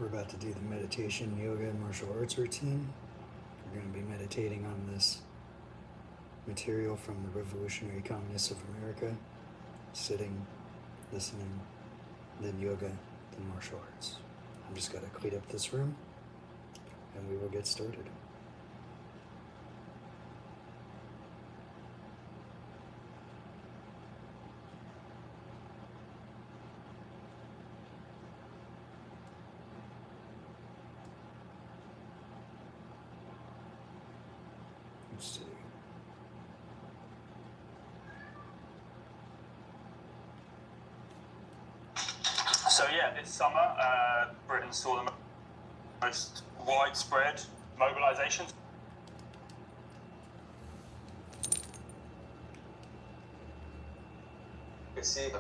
We're about to do the meditation, yoga, and martial arts routine. We're going to be meditating on this material from the Revolutionary Communists of America, sitting, listening, then yoga, then martial arts. I'm just going to clean up this room, and we will get started. Let's see. So yeah, this summer, Britain saw the most widespread mobilisation. You see to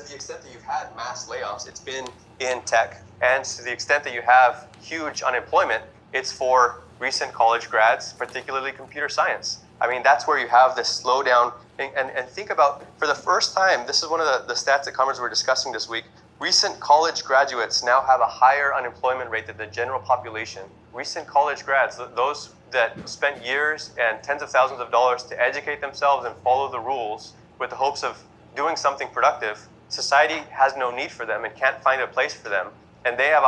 the extent that you've had mass layoffs, it's been in tech. And to the extent that you have huge unemployment, it's for recent college grads, particularly computer science. I mean, that's where you have this slowdown. And think about, for the first time, this is one of the stats that Comrades were discussing this week, recent college graduates now have a higher unemployment rate than the general population. Recent college grads, those that spent years and tens of thousands of dollars to educate themselves and follow the rules with the hopes of doing something productive, society has no need for them and can't find a place for them. And they have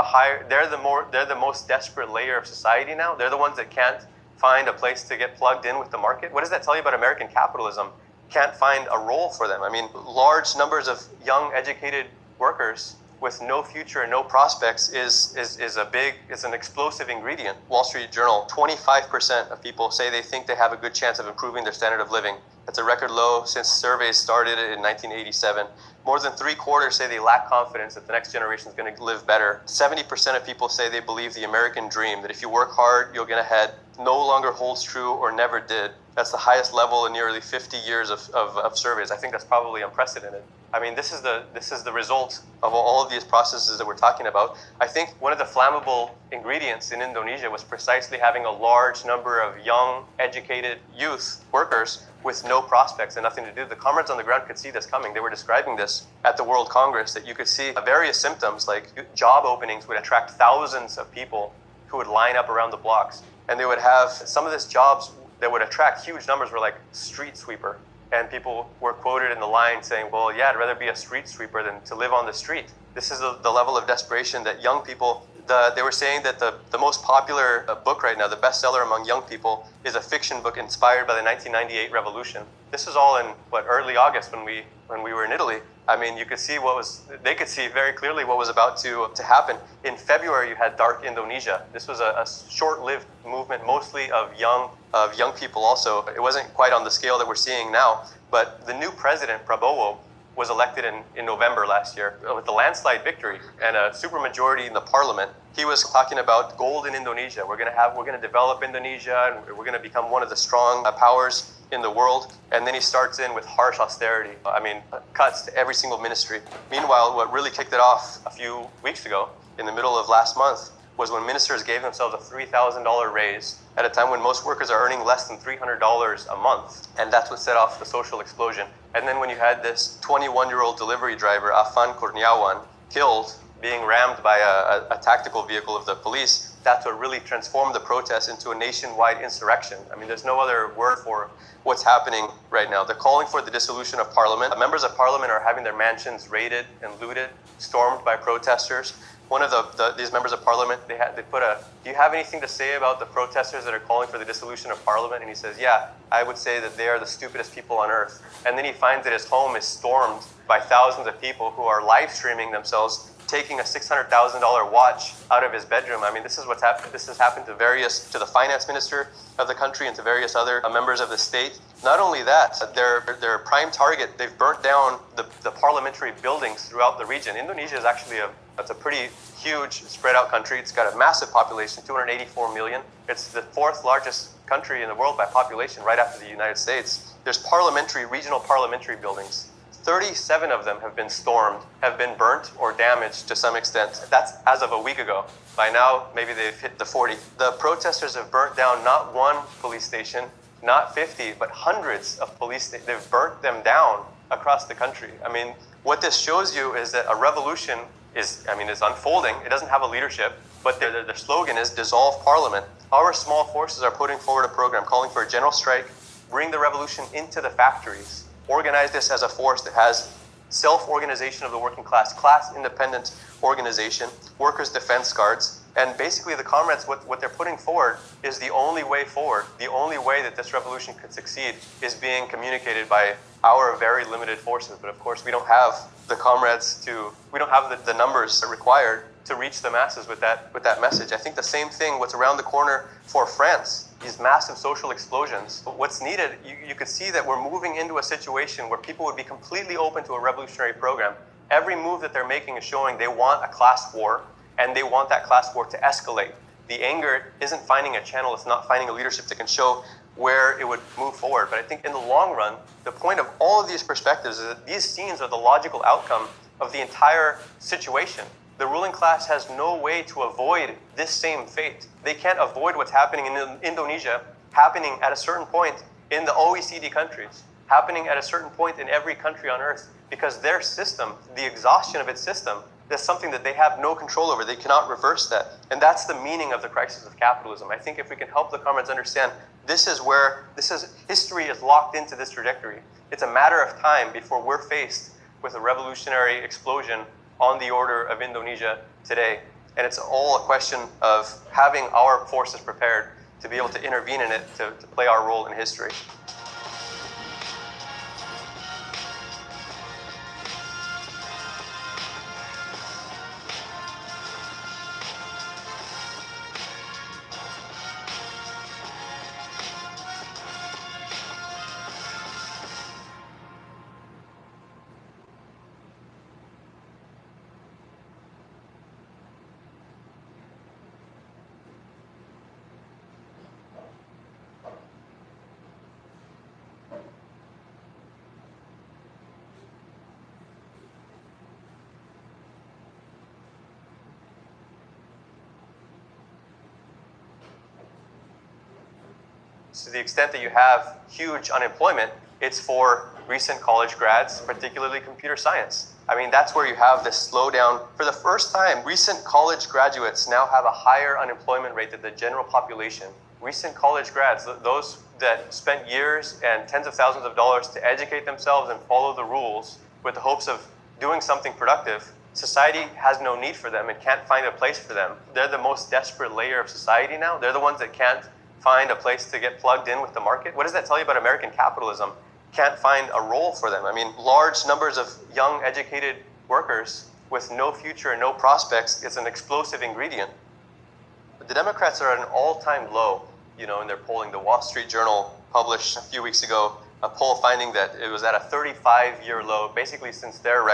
they're the most desperate layer of society now. They're the ones that can't find a place to get plugged in with the market. What does that tell you about American capitalism? Can't find a role for them. I mean, large numbers of young, educated workers with no future and no prospects is an explosive ingredient. Wall Street Journal, 25% of people say they think they have a good chance of improving their standard of living. That's a record low since surveys started in 1987. More than 3/4 say they lack confidence that the next generation is going to live better. 70% of people say they believe the American dream, that if you work hard, you'll get ahead, no longer holds true or never did. That's the highest level in nearly 50 years of surveys. I think that's probably unprecedented. I mean, this is the result of all of these processes that we're talking about. I think one of the flammable ingredients in Indonesia was precisely having a large number of young, educated youth workers with no prospects and nothing to do. The comrades on the ground could see this coming. They were describing this at the World Congress, that you could see various symptoms, like job openings would attract thousands of people who would line up around the blocks. And they would have some of these jobs that would attract huge numbers were like street sweeper. And people were quoted in the line saying, well, yeah, I'd rather be a street sweeper than to live on the street. This is the level of desperation that young people, they were saying that the most popular book right now, the bestseller among young people, is a fiction book inspired by the 1998 revolution. This was all in, early August when we were in Italy. I mean, they could see very clearly what was about to happen. In February, you had Dark Indonesia. This was a short-lived movement, mostly of young people also. It wasn't quite on the scale that we're seeing now, but the new president, Prabowo, was elected in November last year with a landslide victory and a supermajority in the parliament. He was talking about gold in Indonesia. We're going to develop Indonesia, and we're going to become one of the strong powers in the world. And then he starts in with harsh austerity. I mean, cuts to every single ministry. Meanwhile, what really kicked it off a few weeks ago, in the middle of last month, was when ministers gave themselves a $3,000 raise at a time when most workers are earning less than $300 a month. And that's what set off the social explosion. And then when you had this 21-year-old delivery driver, Afan Kurniawan, killed, being rammed by a tactical vehicle of the police, that's what really transformed the protest into a nationwide insurrection. I mean, there's no other word for what's happening right now. They're calling for the dissolution of parliament. Members of parliament are having their mansions raided and looted, stormed by protesters. One of these members of parliament, they put do you have anything to say about the protesters that are calling for the dissolution of parliament? And he says, yeah, I would say that they are the stupidest people on earth. And then he finds that his home is stormed by thousands of people who are live streaming themselves, taking a $600,000 watch out of his bedroom. I mean, this is what's happened. This has happened to the finance minister of the country and to various other members of the state. Not only that, their prime target, they've burnt down the parliamentary buildings throughout the region. Indonesia is actually it's a pretty huge spread out country. It's got a massive population, 284 million. It's the fourth largest country in the world by population, right after the United States. There's regional parliamentary buildings. 37 of them have been stormed, have been burnt or damaged to some extent. That's as of a week ago. By now, maybe they've hit the 40. The protesters have burnt down not one police station, not 50, but hundreds of police stations. They've burnt them down across the country. I mean, what this shows you is that a revolution is unfolding. It doesn't have a leadership, but their slogan is dissolve parliament. Our small forces are putting forward a program calling for a general strike, bring the revolution into the factories, organize this as a force that has self-organization of the working class, class independent organization, workers' defense guards, and basically the comrades, what they're putting forward is the only way forward. The only way that this revolution could succeed is being communicated by our very limited forces. But of course, we don't have the comrades we don't have the numbers required to reach the masses with that message. I think the same thing, what's around the corner for France, these massive social explosions. But what's needed, you could see that we're moving into a situation where people would be completely open to a revolutionary program. Every move that they're making is showing they want a class war, and they want that class war to escalate. The anger isn't finding a channel, it's not finding a leadership that can show where it would move forward. But I think in the long run, the point of all of these perspectives is that these scenes are the logical outcome of the entire situation. The ruling class has no way to avoid this same fate. They can't avoid what's happening in Indonesia, happening at a certain point in the OECD countries, happening at a certain point in every country on earth, because their system, the exhaustion of its system, is something that they have no control over. They cannot reverse that. And that's the meaning of the crisis of capitalism. I think if we can help the comrades understand history is locked into this trajectory. It's a matter of time before we're faced with a revolutionary explosion on the order of Indonesia today. And it's all a question of having our forces prepared to be able to intervene in it, to play our role in history. To the extent that you have huge unemployment, it's for recent college grads, particularly computer science. I mean, that's where you have this slowdown. For the first time, recent college graduates now have a higher unemployment rate than the general population. Recent college grads, those that spent years and tens of thousands of dollars to educate themselves and follow the rules with the hopes of doing something productive, society has no need for them and can't find a place for them. They're the most desperate layer of society now. They're the ones that can't find a place to get plugged in with the market. What does that tell you about American capitalism? Can't find a role for them. I mean, large numbers of young, educated workers with no future and no prospects is an explosive ingredient. But the Democrats are at an all-time low, in their polling. The Wall Street Journal published a few weeks ago a poll finding that it was at a 35-year low, basically since their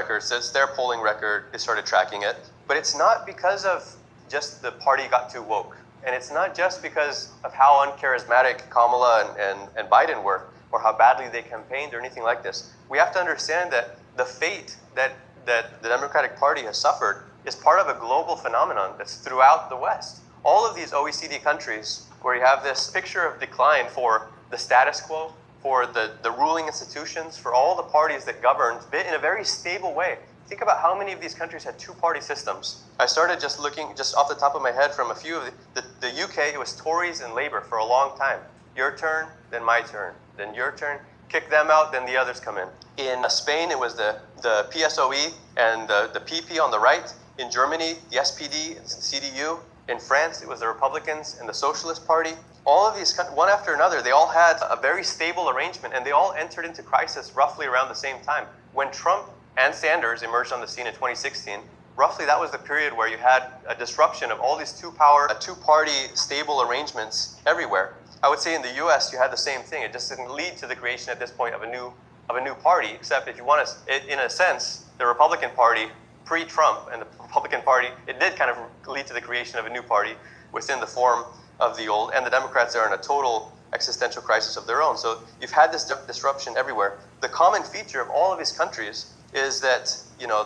polling record, they started tracking it. But it's not because of just the party got too woke. And it's not just because of how uncharismatic Kamala and Biden were, or how badly they campaigned or anything like this. We have to understand that the fate that the Democratic Party has suffered is part of a global phenomenon that's throughout the West. All of these OECD countries where you have this picture of decline for the status quo, for the ruling institutions, for all the parties that governed in a very stable way. Think about how many of these countries had two-party systems. I started just looking off the top of my head from a few of the UK, it was Tories and Labour for a long time. Your turn, then my turn, then your turn. Kick them out, then the others come in. In Spain, it was the PSOE and the PP on the right. In Germany, the SPD and CDU. In France, it was the Republicans and the Socialist Party. All of these, one after another, they all had a very stable arrangement, and they all entered into crisis roughly around the same time. When Trump and Sanders emerged on the scene in 2016, roughly that was the period where you had a disruption of all these two-party stable arrangements everywhere. I would say in the US, you had the same thing. It just didn't lead to the creation at this point of a new party, except if you want to, in a sense, the Republican Party pre-Trump and the Republican Party, it did kind of lead to the creation of a new party within the form of the old, and the Democrats are in a total existential crisis of their own. So you've had this disruption everywhere. The common feature of all of these countries is that,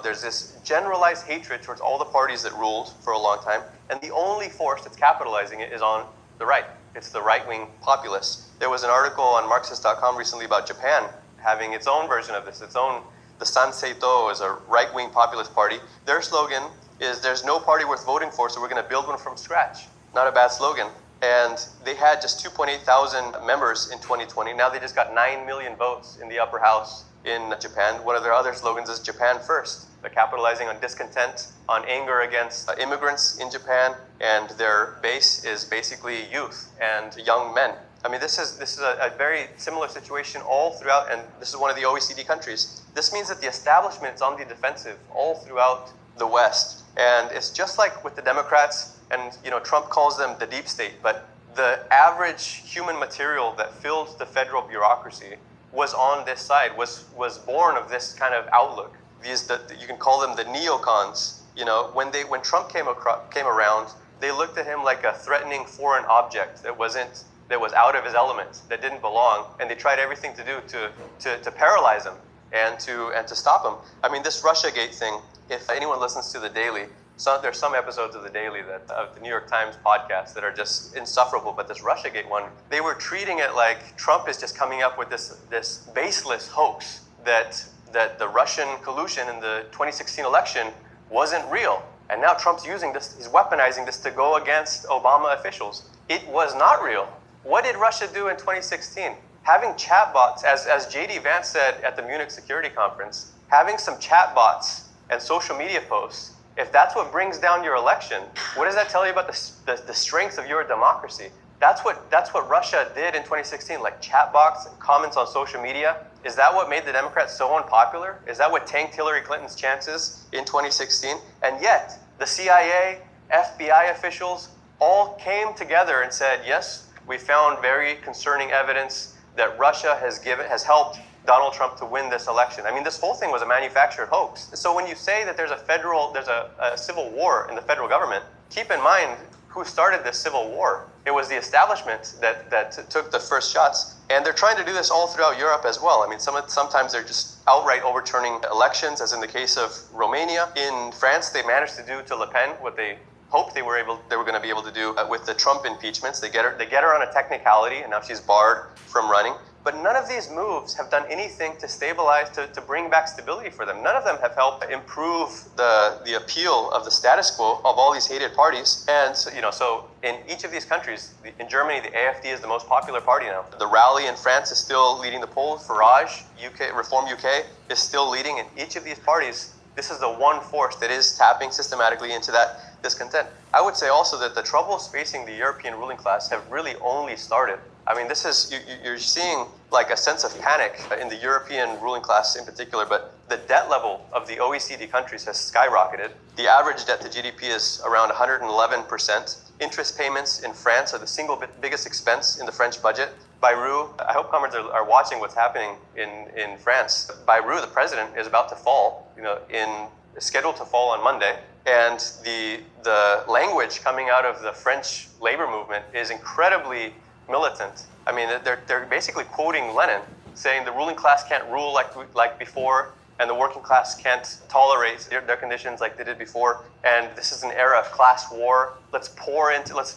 there's this generalized hatred towards all the parties that ruled for a long time, and the only force that's capitalizing it is on the right. It's the right-wing populists. There was an article on Marxist.com recently about Japan having its own version of this, the Sanseito is a right-wing populist party. Their slogan is there's no party worth voting for, so we're going to build one from scratch. Not a bad slogan. And they had just 2.8 thousand members in 2020. Now they just got 9 million votes in the upper house in Japan. One of their other slogans is Japan First. They're capitalizing on discontent, on anger against immigrants in Japan, and their base is basically youth and young men. I mean, this is a very similar situation all throughout, and this is one of the OECD countries. This means that the establishment is on the defensive all throughout the West. And it's just like with the Democrats, and Trump calls them the deep state, but the average human material that filled the federal bureaucracy was on this side, was born of this kind of outlook. You can call them the neocons. When Trump came around, they looked at him like a threatening foreign object that was out of his element, that didn't belong, and they tried everything to do to paralyze him and to stop him. I mean, this Russiagate thing, if anyone listens to The Daily, there's some episodes of The Daily of the New York Times podcast that are just insufferable, but this Russiagate one, they were treating it like Trump is just coming up with this baseless hoax that the Russian collusion in the 2016 election wasn't real. And now Trump's using this, he's weaponizing this to go against Obama officials. It was not real. What did Russia do in 2016? Having chatbots, as J.D. Vance said at the Munich Security Conference, having some chatbots and social media posts, if that's what brings down your election, what does that tell you about the strength of your democracy? That's what Russia did in 2016, like chatbots and comments on social media. Is that what made the Democrats so unpopular? Is that what tanked Hillary Clinton's chances in 2016? And yet, the CIA, FBI officials all came together and said, yes, we found very concerning evidence that Russia has helped Donald Trump to win this election. I mean, this whole thing was a manufactured hoax. So when you say that there's a civil war in the federal government, keep in mind who started this civil war. It was the establishment that took the first shots. And they're trying to do this all throughout Europe as well. I mean, sometimes they're just outright overturning elections, as in the case of Romania. In France, they managed to do to Le Pen what they hoped they were going to be able to do with the Trump impeachments. They get her on a technicality, and now she's barred from running. But none of these moves have done anything to stabilize, to bring back stability for them. None of them have helped improve the appeal of the status quo of all these hated parties. And so in each of these countries, in Germany, the AfD is the most popular party now. The Rally in France is still leading the polls. Farage, Reform UK, is still leading. In each of these parties, this is the one force that is tapping systematically into that discontent. I would say also that the troubles facing the European ruling class have really only started. I mean, you're seeing like a sense of panic in the European ruling class in particular, but the debt level of the OECD countries has skyrocketed. The average debt to GDP is around 111%. Interest payments in France are the single biggest expense in the French budget. Bayrou, I hope comrades are watching what's happening in France. Bayrou, the president, is about to fall, scheduled to fall on Monday. And the language coming out of the French labor movement is incredibly militant. I mean, they're basically quoting Lenin, saying the ruling class can't rule like before, and the working class can't tolerate their conditions like they did before. And this is an era of class war. Let's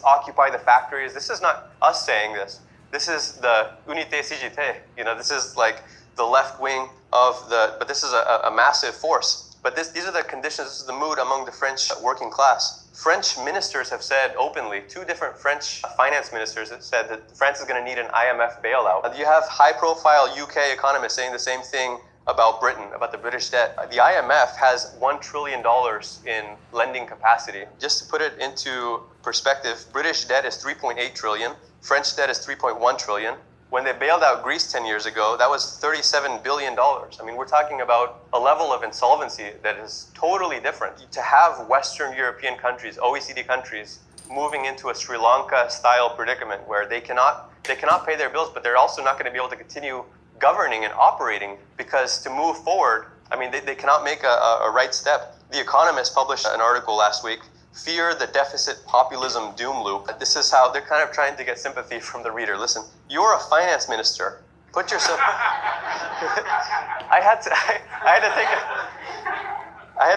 occupy the factories. This is not us saying this. This is the Unité CGT. This is like the left wing but this is a massive force. But these are the conditions, this is the mood among the French working class. French ministers have said openly, 2 different French finance ministers have said that France is going to need an IMF bailout. You have high-profile UK economists saying the same thing about Britain, about the British debt. The IMF has $1 trillion in lending capacity. Just to put it into perspective, British debt is 3.8 trillion, French debt is 3.1 trillion. When they bailed out Greece 10 years ago, that was $37 billion. I mean, we're talking about a level of insolvency that is totally different. To have Western European countries, OECD countries, moving into a Sri Lanka-style predicament where they cannot pay their bills, but they're also not going to be able to continue governing and operating because to move forward, I mean, they cannot make a right step. The Economist published an article last week, Fear the Deficit Populism Doom Loop. This is how they're kind of trying to get sympathy from the reader. Listen, you're a finance minister. Put yourself... I had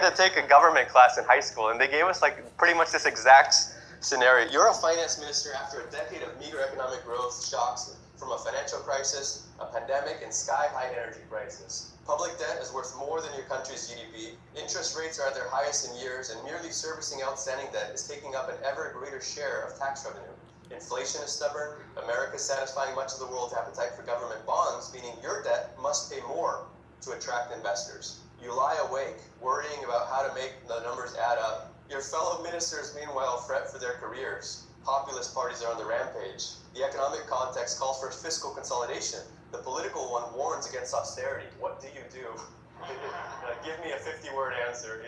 to take a government class in high school, and they gave us like pretty much this exact scenario. You're a finance minister after a decade of meager economic growth, shocks from a financial crisis, a pandemic, and sky-high energy prices. Public debt is worth more than your country's GDP. Interest rates are at their highest in years, and merely servicing outstanding debt is taking up an ever greater share of tax revenue. Inflation is stubborn. America is satisfying much of the world's appetite for government bonds, meaning your debt must pay more to attract investors. You lie awake, worrying about how to make the numbers add up. Your fellow ministers, meanwhile, fret for their careers. Populist parties are on the rampage. The economic context calls for fiscal consolidation. The political one warns against austerity. What do you do? Give me a 50-word answer,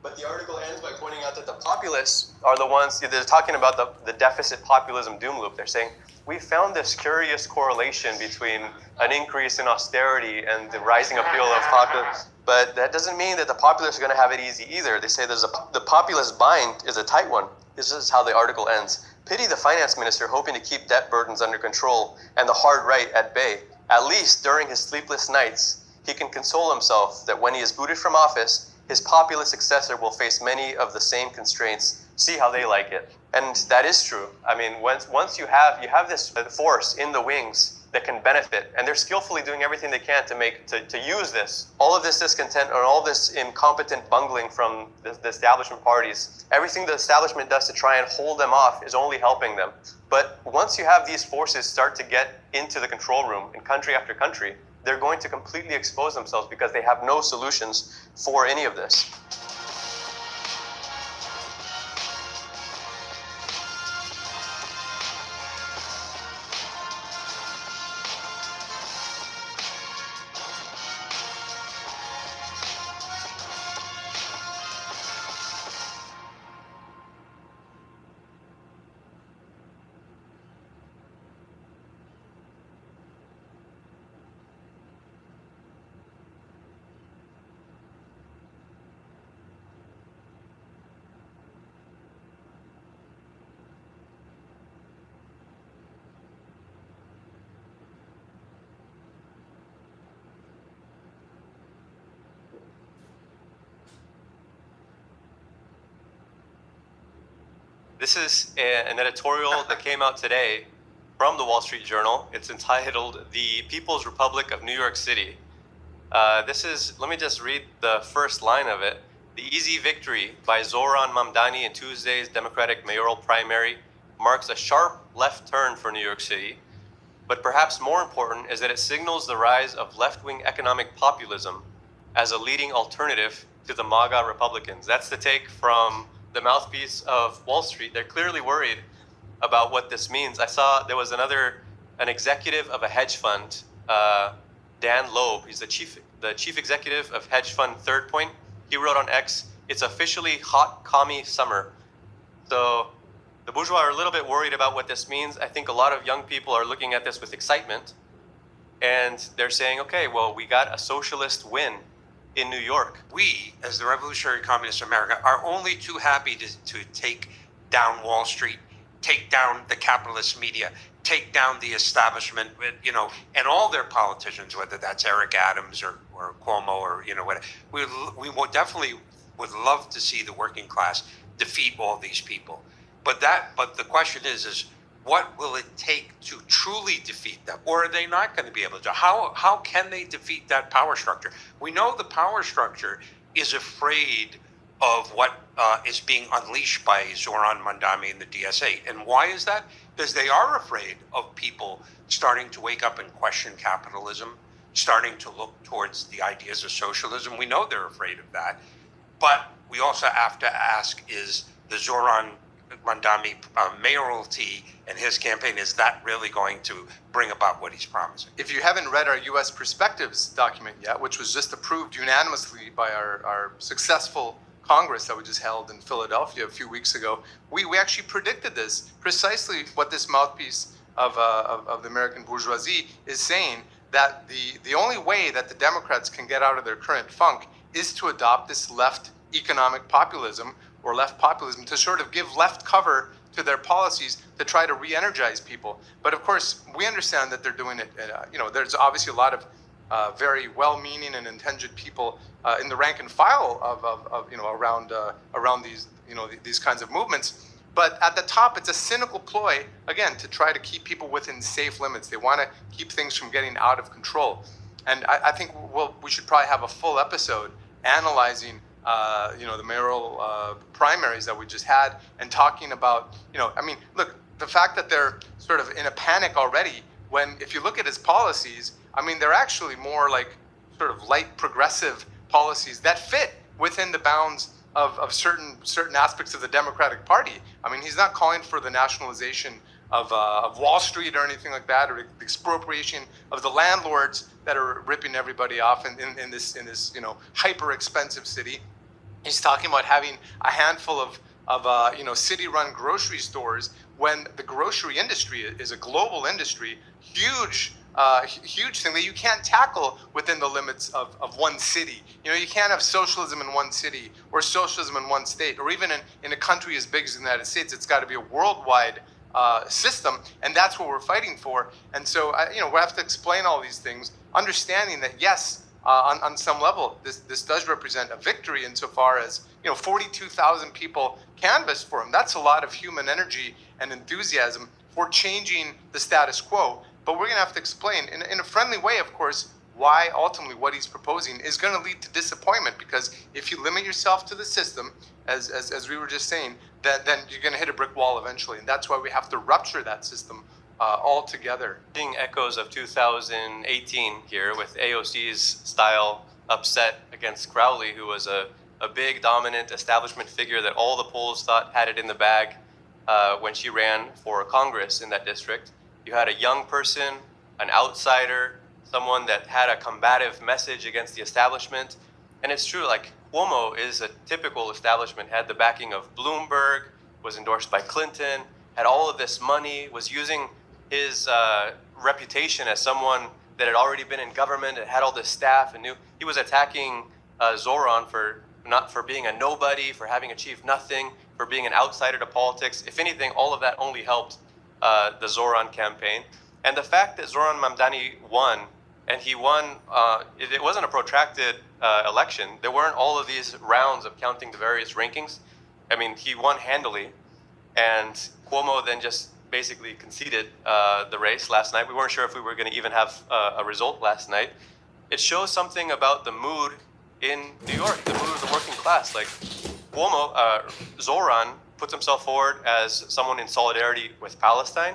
But the article ends by pointing out that the populists are the ones, they're talking about the deficit populism doom loop. They're saying, we found this curious correlation between an increase in austerity and the rising appeal of populists. But that doesn't mean that the populists are going to have it easy either. They say the populist bind is a tight one. This is how the article ends. Pity the finance minister hoping to keep debt burdens under control and the hard right at bay. At least during his sleepless nights, he can console himself that when he is booted from office, his populist successor will face many of the same constraints. See how they like it. And that is true. I mean, once you have this force in the wings that can benefit, and they're skillfully doing everything they can to use this. All of this discontent or all this incompetent bungling from the establishment parties, everything the establishment does to try and hold them off is only helping them. But once you have these forces start to get into the control room in country after country, they're going to completely expose themselves because they have no solutions for any of this. This is an editorial that came out today from the Wall Street Journal. It's entitled "The People's Republic of New York City." Let me just read the first line of it. The easy victory by Zoran Mamdani in Tuesday's Democratic mayoral primary marks a sharp left turn for New York City. But perhaps more important is that it signals the rise of left-wing economic populism as a leading alternative to the MAGA Republicans. That's the take from the mouthpiece of Wall Street. They're clearly worried about what this means. I saw there was an executive of a hedge fund, Dan Loeb. He's the chief executive of hedge fund Third Point. He wrote on X, "It's officially hot commie summer." So the bourgeois are a little bit worried about what this means. I think a lot of young people are looking at this with excitement, and they're saying, okay, well, we got a socialist win in New York. We, as the Revolutionary Communists of America, are only too happy to take down Wall Street, take down the capitalist media, take down the establishment, and all their politicians, whether that's Eric Adams or Cuomo or whatever. We will definitely would love to see the working class defeat all these people. But the question is what will it take to truly defeat them? Or are they not going to be able to? How can they defeat that power structure? We know the power structure is afraid of what is being unleashed by Zoran Mamdani and the DSA. And why is that? Because they are afraid of people starting to wake up and question capitalism, starting to look towards the ideas of socialism. We know they're afraid of that. But we also have to ask, is the Zoran Mamdani mayoralty and his campaign, is that really going to bring about what he's promising? If you haven't read our U.S. Perspectives document yet, which was just approved unanimously by our successful Congress that we just held in Philadelphia a few weeks ago, we actually predicted this, precisely what this mouthpiece of the American bourgeoisie is saying, that the only way that the Democrats can get out of their current funk is to adopt this left economic populism, or left populism, to sort of give left cover to their policies to try to re-energize people. But of course, we understand that they're doing it, there's obviously a lot of very well-meaning and intended people in the rank and file of around these kinds of movements. But at the top, it's a cynical ploy, again, to try to keep people within safe limits. They want to keep things from getting out of control. And I think we should probably have a full episode analyzing, the mayoral primaries that we just had and talking about, look, the fact that they're sort of in a panic already when, if you look at his policies, they're actually more like sort of light progressive policies that fit within the bounds of certain aspects of the Democratic Party. He's not calling for the nationalization of Wall Street or anything like that, or the expropriation of the landlords that are ripping everybody off in this hyper expensive city. He's talking about having a handful of city-run grocery stores when the grocery industry is a global industry, huge thing that you can't tackle within the limits of one city. You can't have socialism in one city or socialism in one state, or even in a country as big as the United States. It's got to be a worldwide system, and that's what we're fighting for. And so, we have to explain all these things, understanding that yes, on some level, this does represent a victory insofar as 42,000 people canvassed for him. That's a lot of human energy and enthusiasm for changing the status quo. But we're going to have to explain in a friendly way, of course, why ultimately what he's proposing is going to lead to disappointment. Because if you limit yourself to the system, as we were just saying, then you're going to hit a brick wall eventually. And that's why we have to rupture that system altogether. Seeing echoes of 2018 here with AOC's style upset against Crowley, who was a big, dominant establishment figure that all the polls thought had it in the bag when she ran for Congress in that district. You had a young person, an outsider, someone that had a combative message against the establishment. And it's true, like Cuomo is a typical establishment, had the backing of Bloomberg, was endorsed by Clinton, had all of this money, was using his reputation as someone that had already been in government and had all this staff and knew. He was attacking Zoran for being a nobody, for having achieved nothing, for being an outsider to politics. If anything, all of that only helped the Zoran campaign. And the fact that Zoran Mamdani won, and he won, it wasn't a protracted election. There weren't all of these rounds of counting the various rankings. He won handily, and Cuomo then just basically conceded the race last night. We weren't sure if we were going to even have a result last night. It shows something about the mood in New York, the mood of the working class. Like Cuomo, Zoran puts himself forward as someone in solidarity with Palestine.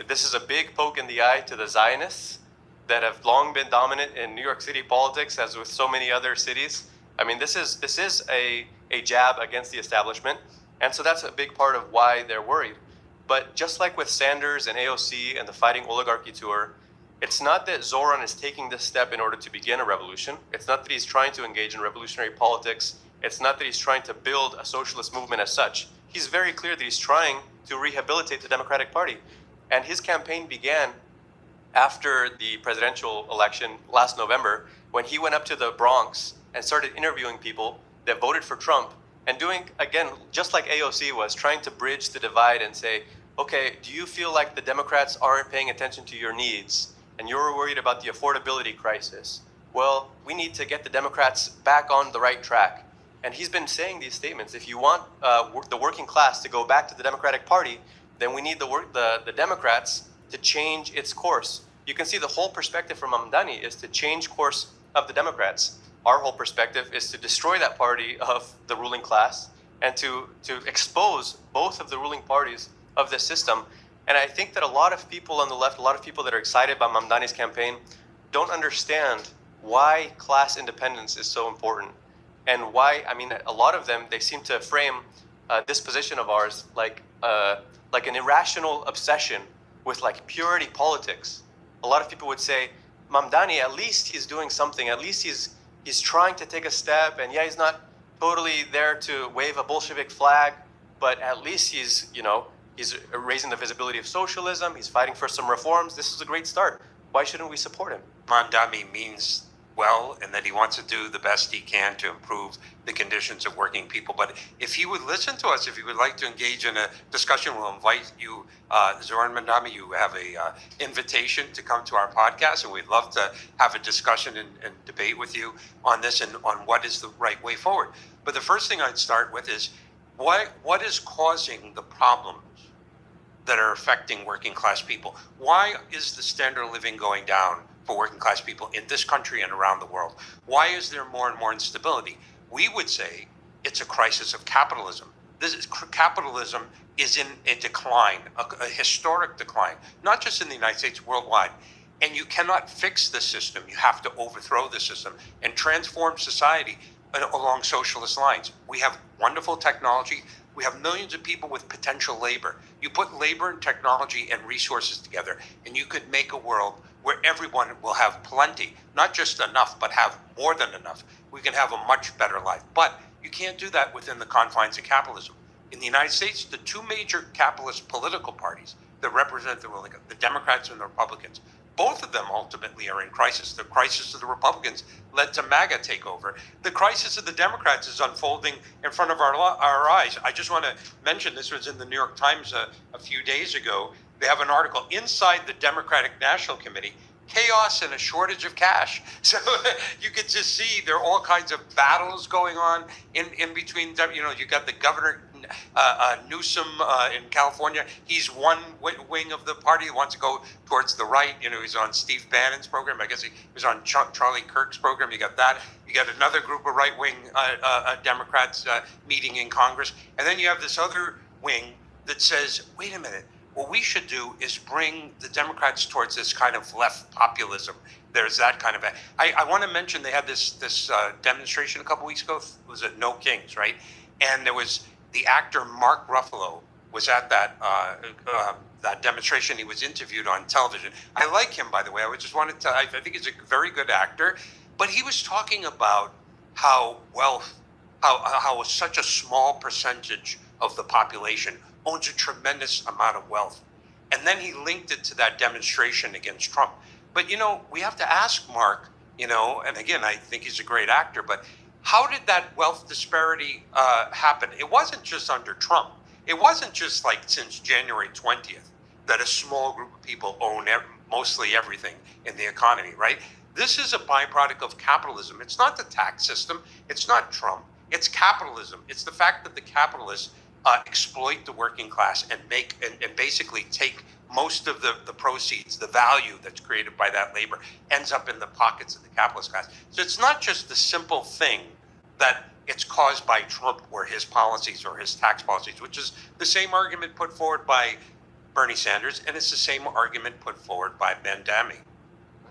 This is a big poke in the eye to the Zionists that have long been dominant in New York City politics, as with so many other cities. This is a jab against the establishment, and so that's a big part of why they're worried. But just like with Sanders and AOC and the Fighting Oligarchy Tour, it's not that Zoran is taking this step in order to begin a revolution. It's not that he's trying to engage in revolutionary politics. It's not that he's trying to build a socialist movement as such. He's very clear that he's trying to rehabilitate the Democratic Party. And his campaign began after the presidential election last November, when he went up to the Bronx and started interviewing people that voted for Trump and doing, again, just like AOC was, trying to bridge the divide and say, okay, do you feel like the Democrats aren't paying attention to your needs and you're worried about the affordability crisis? Well, we need to get the Democrats back on the right track. And he's been saying these statements. If you want the working class to go back to the Democratic Party, then we need the Democrats to change its course. You can see the whole perspective from Mamdani is to change course of the Democrats. Our whole perspective is to destroy that party of the ruling class and to expose both of the ruling parties of the system. And I think that a lot of people on the left, a lot of people that are excited by Mamdani's campaign, don't understand why class independence is so important. And why, a lot of them, they seem to frame this position of ours like an irrational obsession with purity politics. A lot of people would say, Mamdani, at least he's doing something. At least he's trying to take a step. And yeah, he's not totally there to wave a Bolshevik flag, but at least he's raising the visibility of socialism. He's fighting for some reforms. This is a great start. Why shouldn't we support him? Mamdani means well, and that he wants to do the best he can to improve the conditions of working people. But if he would listen to us, if he would like to engage in a discussion, we'll invite you, Zoran Mamdani, you have a invitation to come to our podcast, and we'd love to have a discussion and debate with you on this and on what is the right way forward. But the first thing I'd start with is what is causing the problems that are affecting working class people? Why is the standard of living going down for working class people in this country and around the world. Why is there more and more instability? We would say it's a crisis of capitalism. Capitalism is in a decline, a historic decline, not just in the United States, worldwide. And you cannot fix the system. You have to overthrow the system and transform society along socialist lines. We have wonderful technology. We have millions of people with potential labor. You put labor and technology and resources together, and you could make a world where everyone will have plenty, not just enough, but have more than enough. We can have a much better life. But you can't do that within the confines of capitalism. In the United States, the two major capitalist political parties that represent the Democrats and the Republicans, both of them ultimately are in crisis. The crisis of the Republicans led to MAGA takeover. The crisis of the Democrats is unfolding in front of our eyes. I just want to mention, this was in the New York Times a few days ago. They have an article, Inside the Democratic National Committee, Chaos and a Shortage of Cash. So you can just see there are all kinds of battles going on in between them. You know, you got the governor, Newsom in California. He's one wing of the party. He wants to go towards the right. You know, he's on Steve Bannon's program. I guess he was on Charlie Kirk's program. You got that. You got another group of right-wing Democrats meeting in Congress. And then you have this other wing that says, wait a minute, what we should do is bring the Democrats towards this kind of left populism. There's that kind of I want to mention they had this demonstration a couple weeks ago. Was it No Kings, right? And there was the actor Mark Ruffalo was at that demonstration. He was interviewed on television. I like him, by the way. I think he's a very good actor. But he was talking about how such a small percentage of the population owns a tremendous amount of wealth. And then he linked it to that demonstration against Trump. But, you know, we have to ask Mark, you know, and again, I think he's a great actor, but how did that wealth disparity happen? It wasn't just under Trump. It wasn't just like since January 20th that a small group of people own mostly everything in the economy, right? This is a byproduct of capitalism. It's not the tax system. It's not Trump. It's capitalism. It's the fact that the capitalists exploit the working class and basically take most of the proceeds, the value that's created by that labor, ends up in the pockets of the capitalist class. So it's not just the simple thing that it's caused by Trump or his policies or his tax policies, which is the same argument put forward by Bernie Sanders, and it's the same argument put forward by Ben Dami.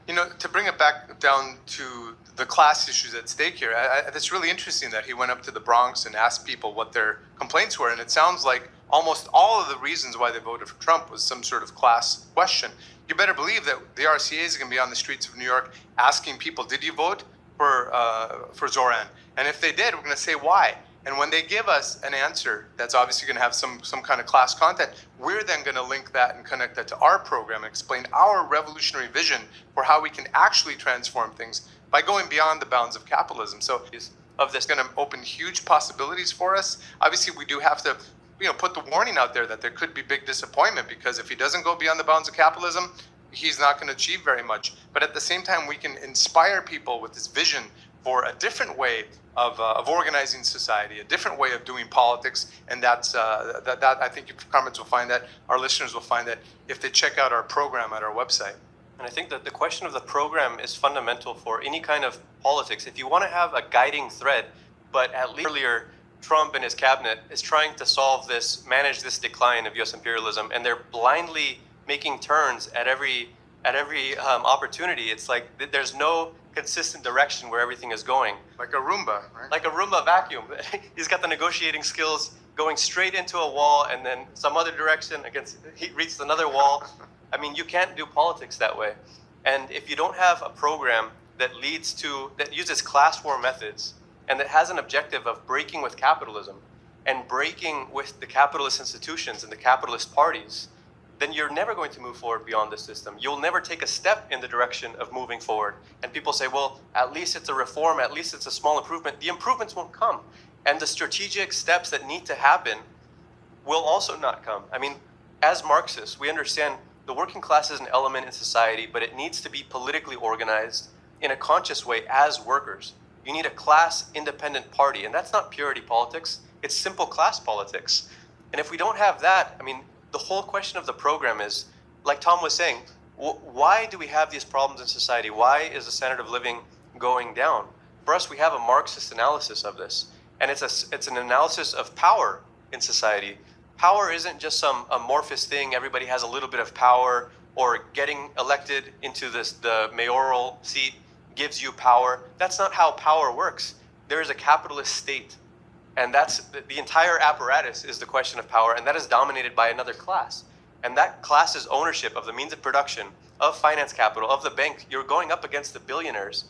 You know, to bring it back down to the class issues at stake here, it's really interesting that he went up to the Bronx and asked people what their complaints were. And it sounds like almost all of the reasons why they voted for Trump was some sort of class question. You better believe that the RCA is going to be on the streets of New York asking people, did you vote for Zoran? And if they did, we're going to say why. And when they give us an answer that's obviously going to have some kind of class content, we're then going to link that and connect that to our program and explain our revolutionary vision for how we can actually transform things by going beyond the bounds of capitalism. So of this going to open huge possibilities for us. Obviously, we do have to, you know, put the warning out there that there could be big disappointment, because if he doesn't go beyond the bounds of capitalism, he's not going to achieve very much. But at the same time, we can inspire people with this vision for a different way of organizing society, a different way of doing politics, and that I think Carmens will find that, our listeners will find that if they check out our program at our website. And I think that the question of the program is fundamental for any kind of politics. If you want to have a guiding thread, but at least earlier, Trump and his cabinet is trying to manage this decline of U.S. imperialism, and they're blindly making turns at every opportunity. It's like there's no consistent direction where everything is going. Like a Roomba, right? Like a Roomba vacuum. He's got the negotiating skills going straight into a wall and then some other direction he reaches another wall. I mean, you can't do politics that way. And if you don't have a program that uses class war methods and that has an objective of breaking with capitalism and breaking with the capitalist institutions and the capitalist parties, then you're never going to move forward beyond the system. You'll never take a step in the direction of moving forward. And people say, well, at least it's a reform, at least it's a small improvement. The improvements won't come. And the strategic steps that need to happen will also not come. I mean, as Marxists, we understand the working class is an element in society, but it needs to be politically organized in a conscious way as workers. You need a class-independent party, and that's not purity politics. It's simple class politics. And if we don't have that, I mean, the whole question of the program is, like Tom was saying, Why do we have these problems in society? Why is the standard of living going down? For us, we have a Marxist analysis of this, and it's an analysis of power in society. Power isn't just some amorphous thing. Everybody has a little bit of power, or getting elected into the mayoral seat gives you power. That's not how power works. There is a capitalist state, and that's the entire apparatus is the question of power, and that is dominated by another class. And that class's ownership of the means of production, of finance capital, of the bank, you're going up against the billionaires.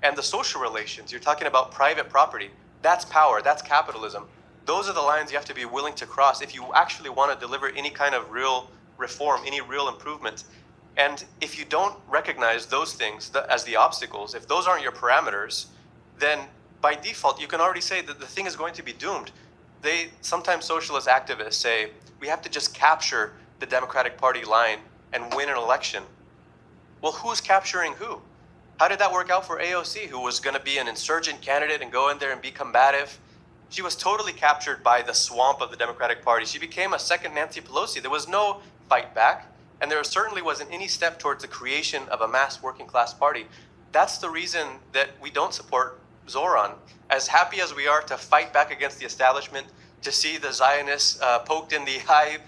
And the social relations, you're talking about private property. That's power, that's capitalism. Those are the lines you have to be willing to cross if you actually want to deliver any kind of real reform, any real improvement. And if you don't recognize those things as the obstacles, if those aren't your parameters, then by default, you can already say that the thing is going to be doomed. Sometimes socialist activists say, we have to just capture the Democratic Party line and win an election. Well, who's capturing who? How did that work out for AOC, who was going to be an insurgent candidate and go in there and be combative? She was totally captured by the swamp of the Democratic Party. She became a second Nancy Pelosi. There was no fight back, and there certainly wasn't any step towards the creation of a mass working class party. That's the reason that we don't support Zoran. As happy as we are to fight back against the establishment, to see the Zionists poked in the eye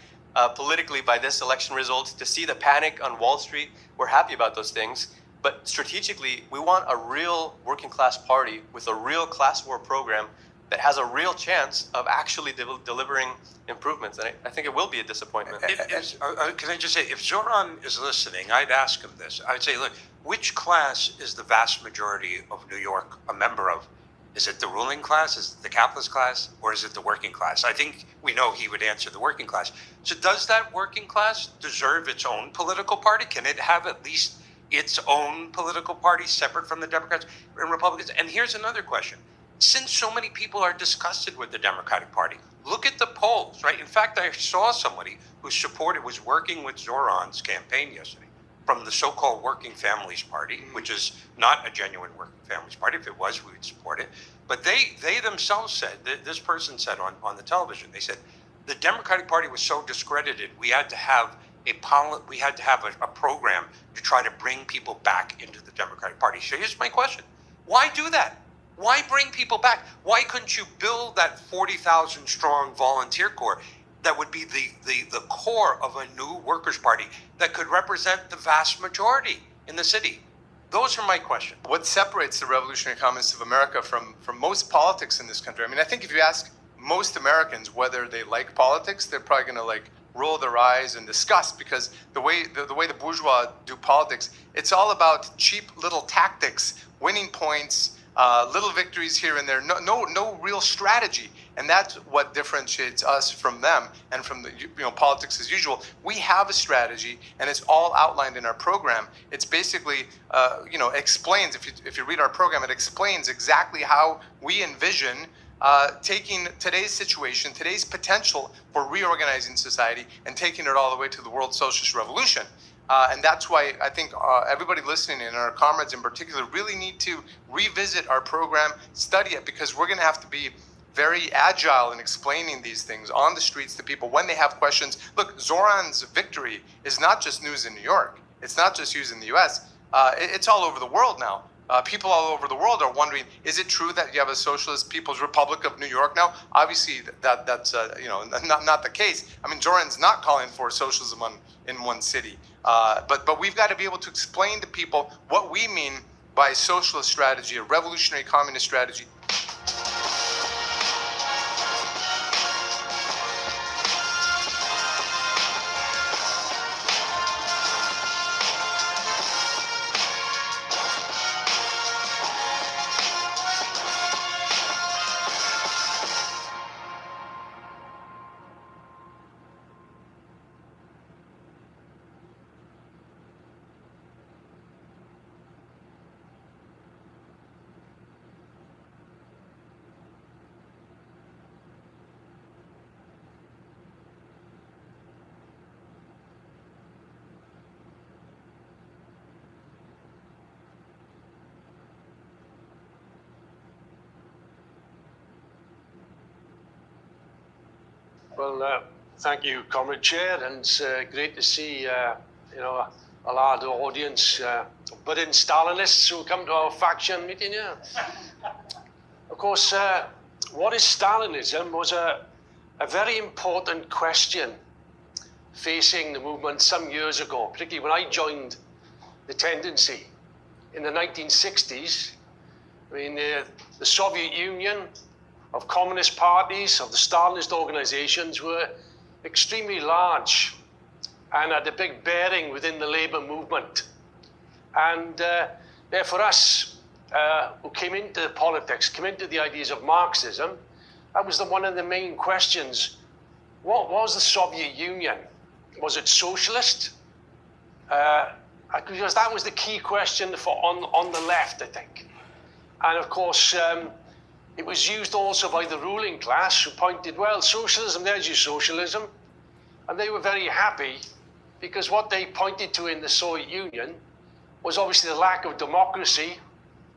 politically by this election result, to see the panic on Wall Street, we're happy about those things. But strategically, we want a real working class party with a real class war program that has a real chance of actually delivering improvements. And I think it will be a disappointment. Can I just say, if Zoran is listening, I'd ask him this. I'd say, look, which class is the vast majority of New York a member of? Is it the ruling class? Is it the capitalist class? Or is it the working class? I think we know he would answer the working class. So does that working class deserve its own political party? Can it have at least its own political party separate from the Democrats and Republicans? And here's another question. Since so many people are disgusted with the Democratic Party, look at the polls, right? In fact, I saw somebody who was working with Zoran's campaign yesterday from the so-called Working Families Party, which is not a genuine Working Families Party. If it was, we would support it. But they themselves said, this person said on the television, they said, the Democratic Party was so discredited, we had to have a program to try to bring people back into the Democratic Party. So here's my question. Why do that? Why bring people back? Why couldn't you build that 40,000 strong volunteer corps that would be the core of a new workers' party that could represent the vast majority in the city? Those are my questions. What separates the Revolutionary Communists of America from most politics in this country? I mean, I think if you ask most Americans whether they like politics, they're probably going to roll their eyes in disgust, because the way the bourgeois do politics, it's all about cheap little tactics, winning points, little victories here and there, no real strategy. And that's what differentiates us from them and from the politics as usual. We have a strategy, and it's all outlined in our program. It's basically explains, if you read our program, it explains exactly how we envision taking today's situation, today's potential for reorganizing society, and taking it all the way to the world socialist revolution. And that's why I think everybody listening, and our comrades in particular, really need to revisit our program, study it, because we're going to have to be very agile in explaining these things on the streets to people when they have questions. Look, Zoran's victory is not just news in New York. It's not just news in the U.S. It's all over the world now. People all over the world are wondering, is it true that you have a Socialist People's Republic of New York now? Obviously, that's not the case. I mean, Zoran's not calling for socialism in one city. But we've got to be able to explain to people what we mean by a socialist strategy, a revolutionary communist strategy. Well, thank you, Comrade Chair, and it's great to see a a large audience, budding Stalinists who come to our faction meeting here. Of course, what is Stalinism was a very important question facing the movement some years ago, particularly when I joined the tendency in the 1960s. I mean, the Soviet Union, of communist parties, of the Stalinist organizations were extremely large and had a big bearing within the labor movement. And therefore us, who came into politics, came into the ideas of Marxism, that was one of the main questions. What was the Soviet Union? Was it socialist? Because that was the key question on the left, I think. And of course, it was used also by the ruling class who pointed, well, socialism, there's your socialism. And they were very happy because what they pointed to in the Soviet Union was obviously the lack of democracy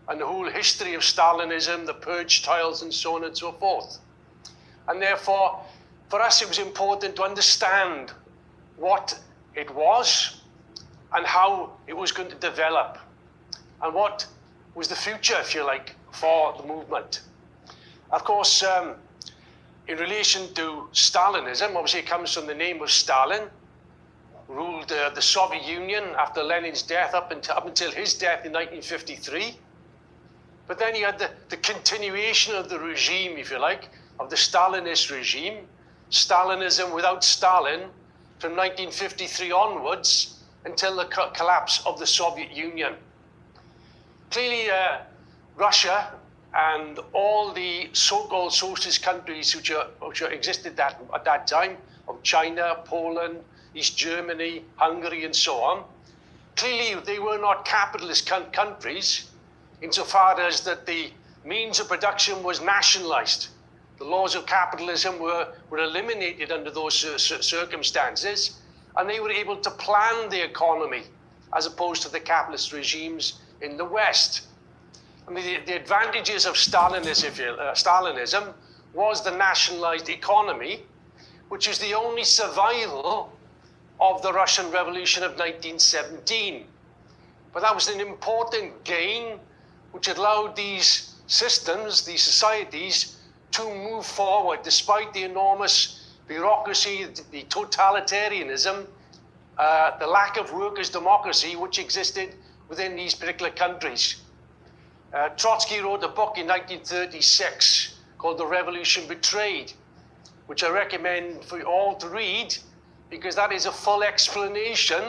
and the whole history of Stalinism, the purge trials and so on and so forth. And therefore, for us, it was important to understand what it was and how it was going to develop and what was the future, if you like, for the movement. Of course, in relation to Stalinism, obviously it comes from the name of Stalin, ruled the Soviet Union after Lenin's death up until his death in 1953. But then he had the continuation of the regime, if you like, of the Stalinist regime, Stalinism without Stalin, from 1953 onwards until the collapse of the Soviet Union. Clearly, Russia and all the so-called socialist countries which existed at that time, of China, Poland, East Germany, Hungary, and so on, clearly they were not capitalist countries insofar as that the means of production was nationalized. The laws of capitalism were eliminated under those circumstances, and they were able to plan the economy as opposed to the capitalist regimes in the West. I mean, the advantages of Stalinism was the nationalized economy, which is the only survival of the Russian Revolution of 1917. But that was an important gain which allowed these systems, these societies, to move forward despite the enormous bureaucracy, the totalitarianism, the lack of workers' democracy which existed within these particular countries. Trotsky wrote a book in 1936 called The Revolution Betrayed, which I recommend for you all to read, because that is a full explanation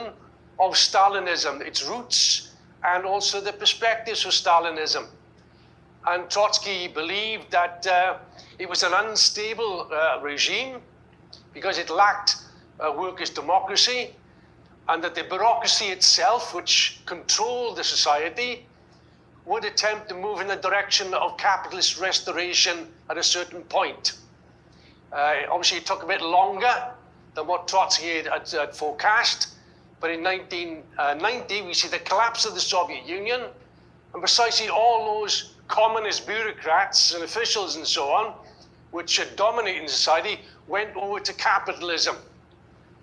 of Stalinism, its roots, and also the perspectives of Stalinism. And Trotsky believed that it was an unstable regime because it lacked workers' democracy, and that the bureaucracy itself, which controlled the society, would attempt to move in the direction of capitalist restoration at a certain point. Obviously, it took a bit longer than what Trotsky had forecast, but in 1990, we see the collapse of the Soviet Union, and precisely all those communist bureaucrats and officials and so on, which had dominated society, went over to capitalism.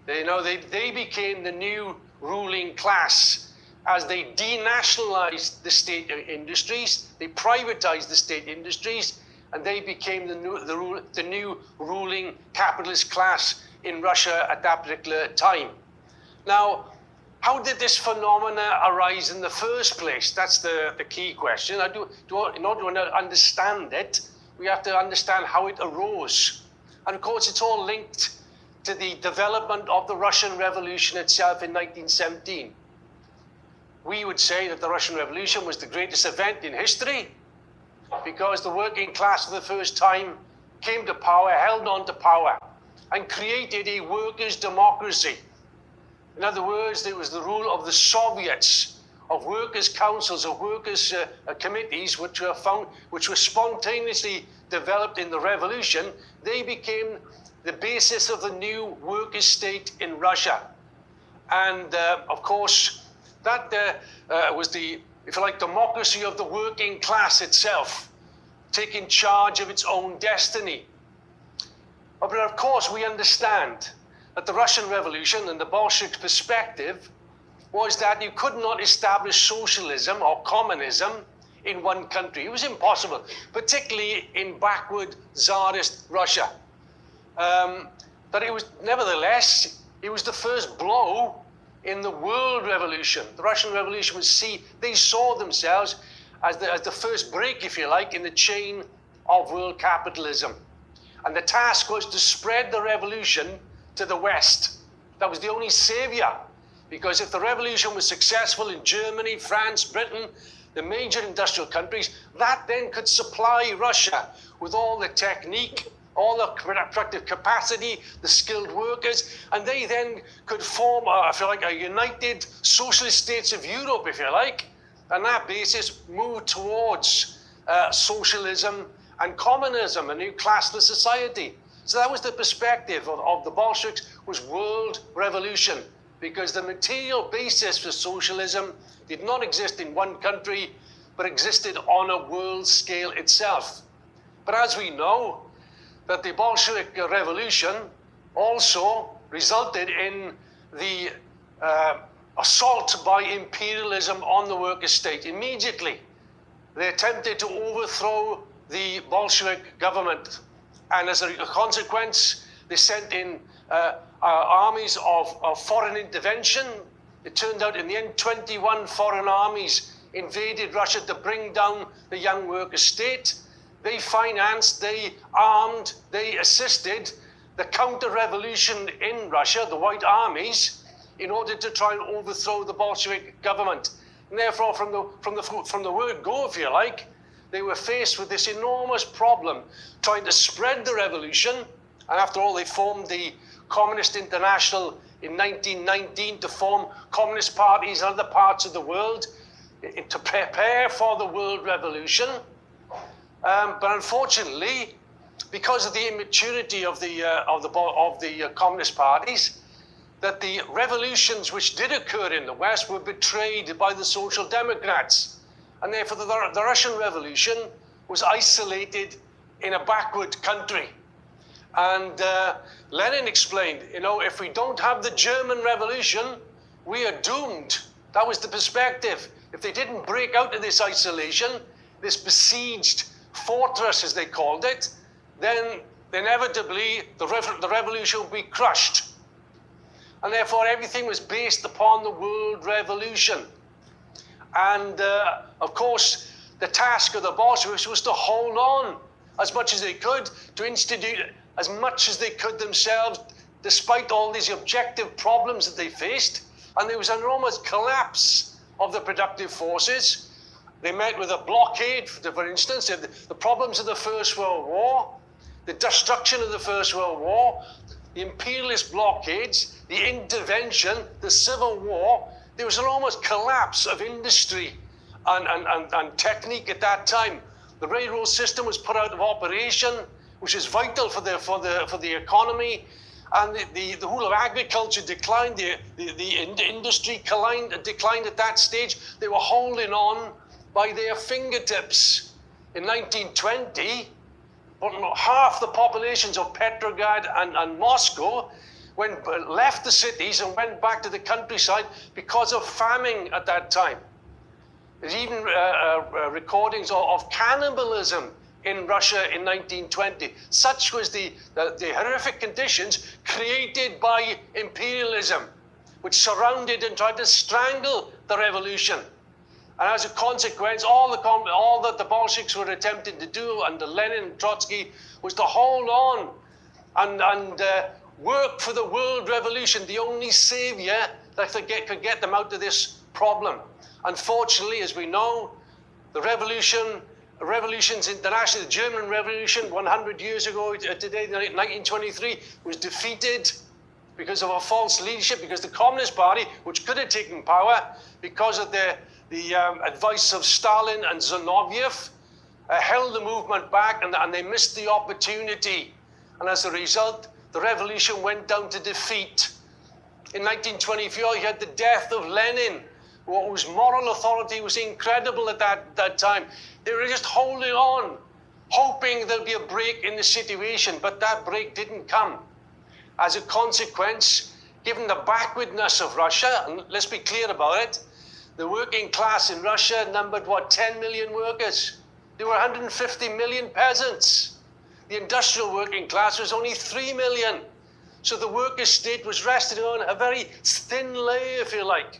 They became the new ruling class as they denationalized the state industries, they privatized the state industries, and they became the new ruling capitalist class in Russia at that particular time. Now, how did this phenomena arise in the first place? That's the key question. In order to understand it, we have to understand how it arose. And of course, it's all linked to the development of the Russian Revolution itself in 1917. We would say that the Russian Revolution was the greatest event in history because the working class for the first time came to power, held on to power, and created a workers' democracy. In other words, there was the rule of the Soviets, of workers' councils, of workers' committees, which were spontaneously developed in the revolution. They became the basis of the new workers' state in Russia. And of course, that was the, if you like, democracy of the working class itself, taking charge of its own destiny. But of course, we understand that the Russian Revolution and the Bolshevik perspective was that you could not establish socialism or communism in one country. It was impossible, particularly in backward Tsarist Russia. But it was, nevertheless, it was the first blow in the world revolution. The Russian Revolution was they saw themselves as the first break, if you like, in the chain of world capitalism. And the task was to spread the revolution to the West. That was the only savior. Because if the revolution was successful in Germany, France, Britain, the major industrial countries, that then could supply Russia with all the technique, all the productive capacity, the skilled workers, and they then could form, if you like, a united socialist states of Europe, if you like, and that basis move towards socialism and communism, a new classless society. So that was the perspective of the Bolsheviks, was world revolution, because the material basis for socialism did not exist in one country, but existed on a world scale itself. But as we know, that the Bolshevik Revolution also resulted in the assault by imperialism on the worker state. Immediately, they attempted to overthrow the Bolshevik government. And as a consequence, they sent in armies of foreign intervention. It turned out in the end, 21 foreign armies invaded Russia to bring down the young worker state. They financed, they armed, they assisted the counter-revolution in Russia, the White Armies, in order to try and overthrow the Bolshevik government. And therefore, from the word go, if you like, they were faced with this enormous problem, trying to spread the revolution. And after all, they formed the Communist International in 1919 to form communist parties in other parts of the world to prepare for the world revolution. But unfortunately, because of the immaturity of the communist parties, that the revolutions which did occur in the West were betrayed by the Social Democrats. And therefore, the Russian Revolution was isolated in a backward country. And Lenin explained, if we don't have the German Revolution, we are doomed. That was the perspective. If they didn't break out of this isolation, this besieged fortress, as they called it, then inevitably the revolution would be crushed. And therefore, everything was based upon the world revolution. And of course, the task of the Bolsheviks was to hold on as much as they could, to institute as much as they could themselves, despite all these objective problems that they faced. And there was an enormous collapse of the productive forces. They met with a blockade, for instance, the problems of the First World War, the destruction of the First World War, the imperialist blockades, the intervention, the Civil War. There was an almost collapse of industry and technique at that time. The railroad system was put out of operation, which is vital for the economy, and the whole of agriculture declined. The industry declined at that stage. They were holding on by their fingertips. In 1920, half the populations of Petrograd and Moscow left the cities and went back to the countryside because of famine at that time. There's even recordings of cannibalism in Russia in 1920. Such was the horrific conditions created by imperialism, which surrounded and tried to strangle the revolution. And as a consequence, all that the Bolsheviks were attempting to do under Lenin and Trotsky was to hold on and work for the world revolution, the only savior that could get them out of this problem. Unfortunately, as we know, the revolutions internationally, the German Revolution 100 years ago today, 1923, was defeated because of a false leadership, because the Communist Party, which could have taken power, because of the advice of Stalin and Zinoviev, held the movement back, and they missed the opportunity. And as a result, the revolution went down to defeat. In 1924, you had the death of Lenin, whose moral authority was incredible at that time. They were just holding on, hoping there'd be a break in the situation, but that break didn't come. As a consequence, given the backwardness of Russia, and let's be clear about it, the working class in Russia numbered, 10 million workers. There were 150 million peasants. The industrial working class was only 3 million. So the worker state was resting on a very thin layer, if you like.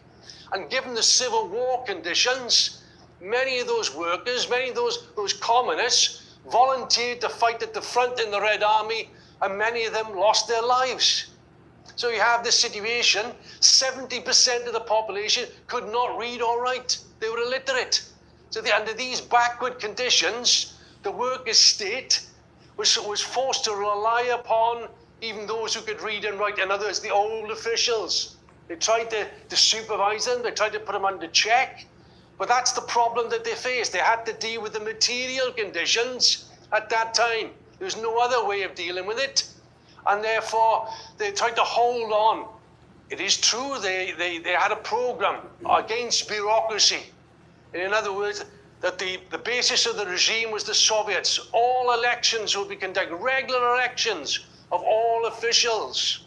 And given the Civil War conditions, many of those workers, many of those communists volunteered to fight at the front in the Red Army, and many of them lost their lives. So you have this situation, 70% of the population could not read or write. They were illiterate. So under these backward conditions, the worker state was forced to rely upon even those who could read and write. In other words, the old officials. They tried to supervise them, they tried to put them under check. But that's the problem that they faced. They had to deal with the material conditions at that time. There was no other way of dealing with it. And therefore, they tried to hold on. It is true, they had a program against bureaucracy. In other words, that the basis of the regime was the Soviets. All elections would be conducted, regular elections of all officials.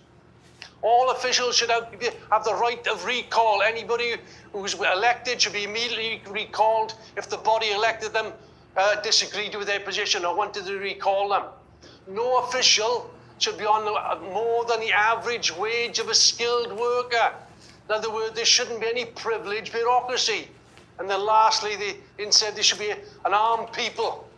All officials should have the right of recall. Anybody who was elected should be immediately recalled if the body elected them disagreed with their position or wanted to recall them. No official should be on more than the average wage of a skilled worker. In other words, there shouldn't be any privileged bureaucracy. And then lastly, they said there should be an armed people.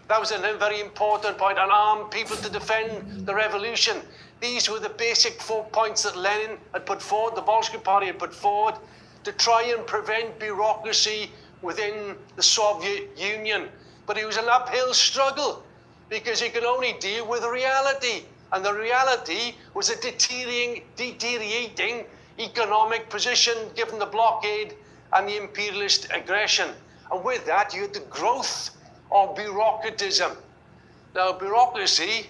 That was a very important point, an armed people to defend the revolution. These were the basic 4 points that Lenin had put forward, the Bolshevik Party had put forward, to try and prevent bureaucracy within the Soviet Union. But it was an uphill struggle because you could only deal with reality. And the reality was a deteriorating economic position given the blockade and the imperialist aggression. And with that, you had the growth of bureaucratism. Now, bureaucracy,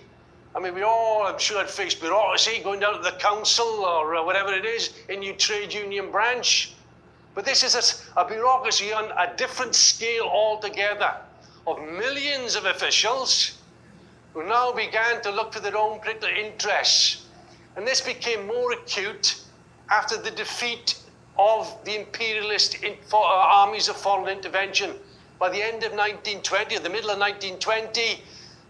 I mean, we all, I'm sure, had faced bureaucracy going down to the council or whatever it is in your trade union branch. But this is a bureaucracy on a different scale altogether of millions of officials who now began to look for their own particular interests. And this became more acute after the defeat of the imperialist armies of foreign intervention. By the end of 1920, or the middle of 1920,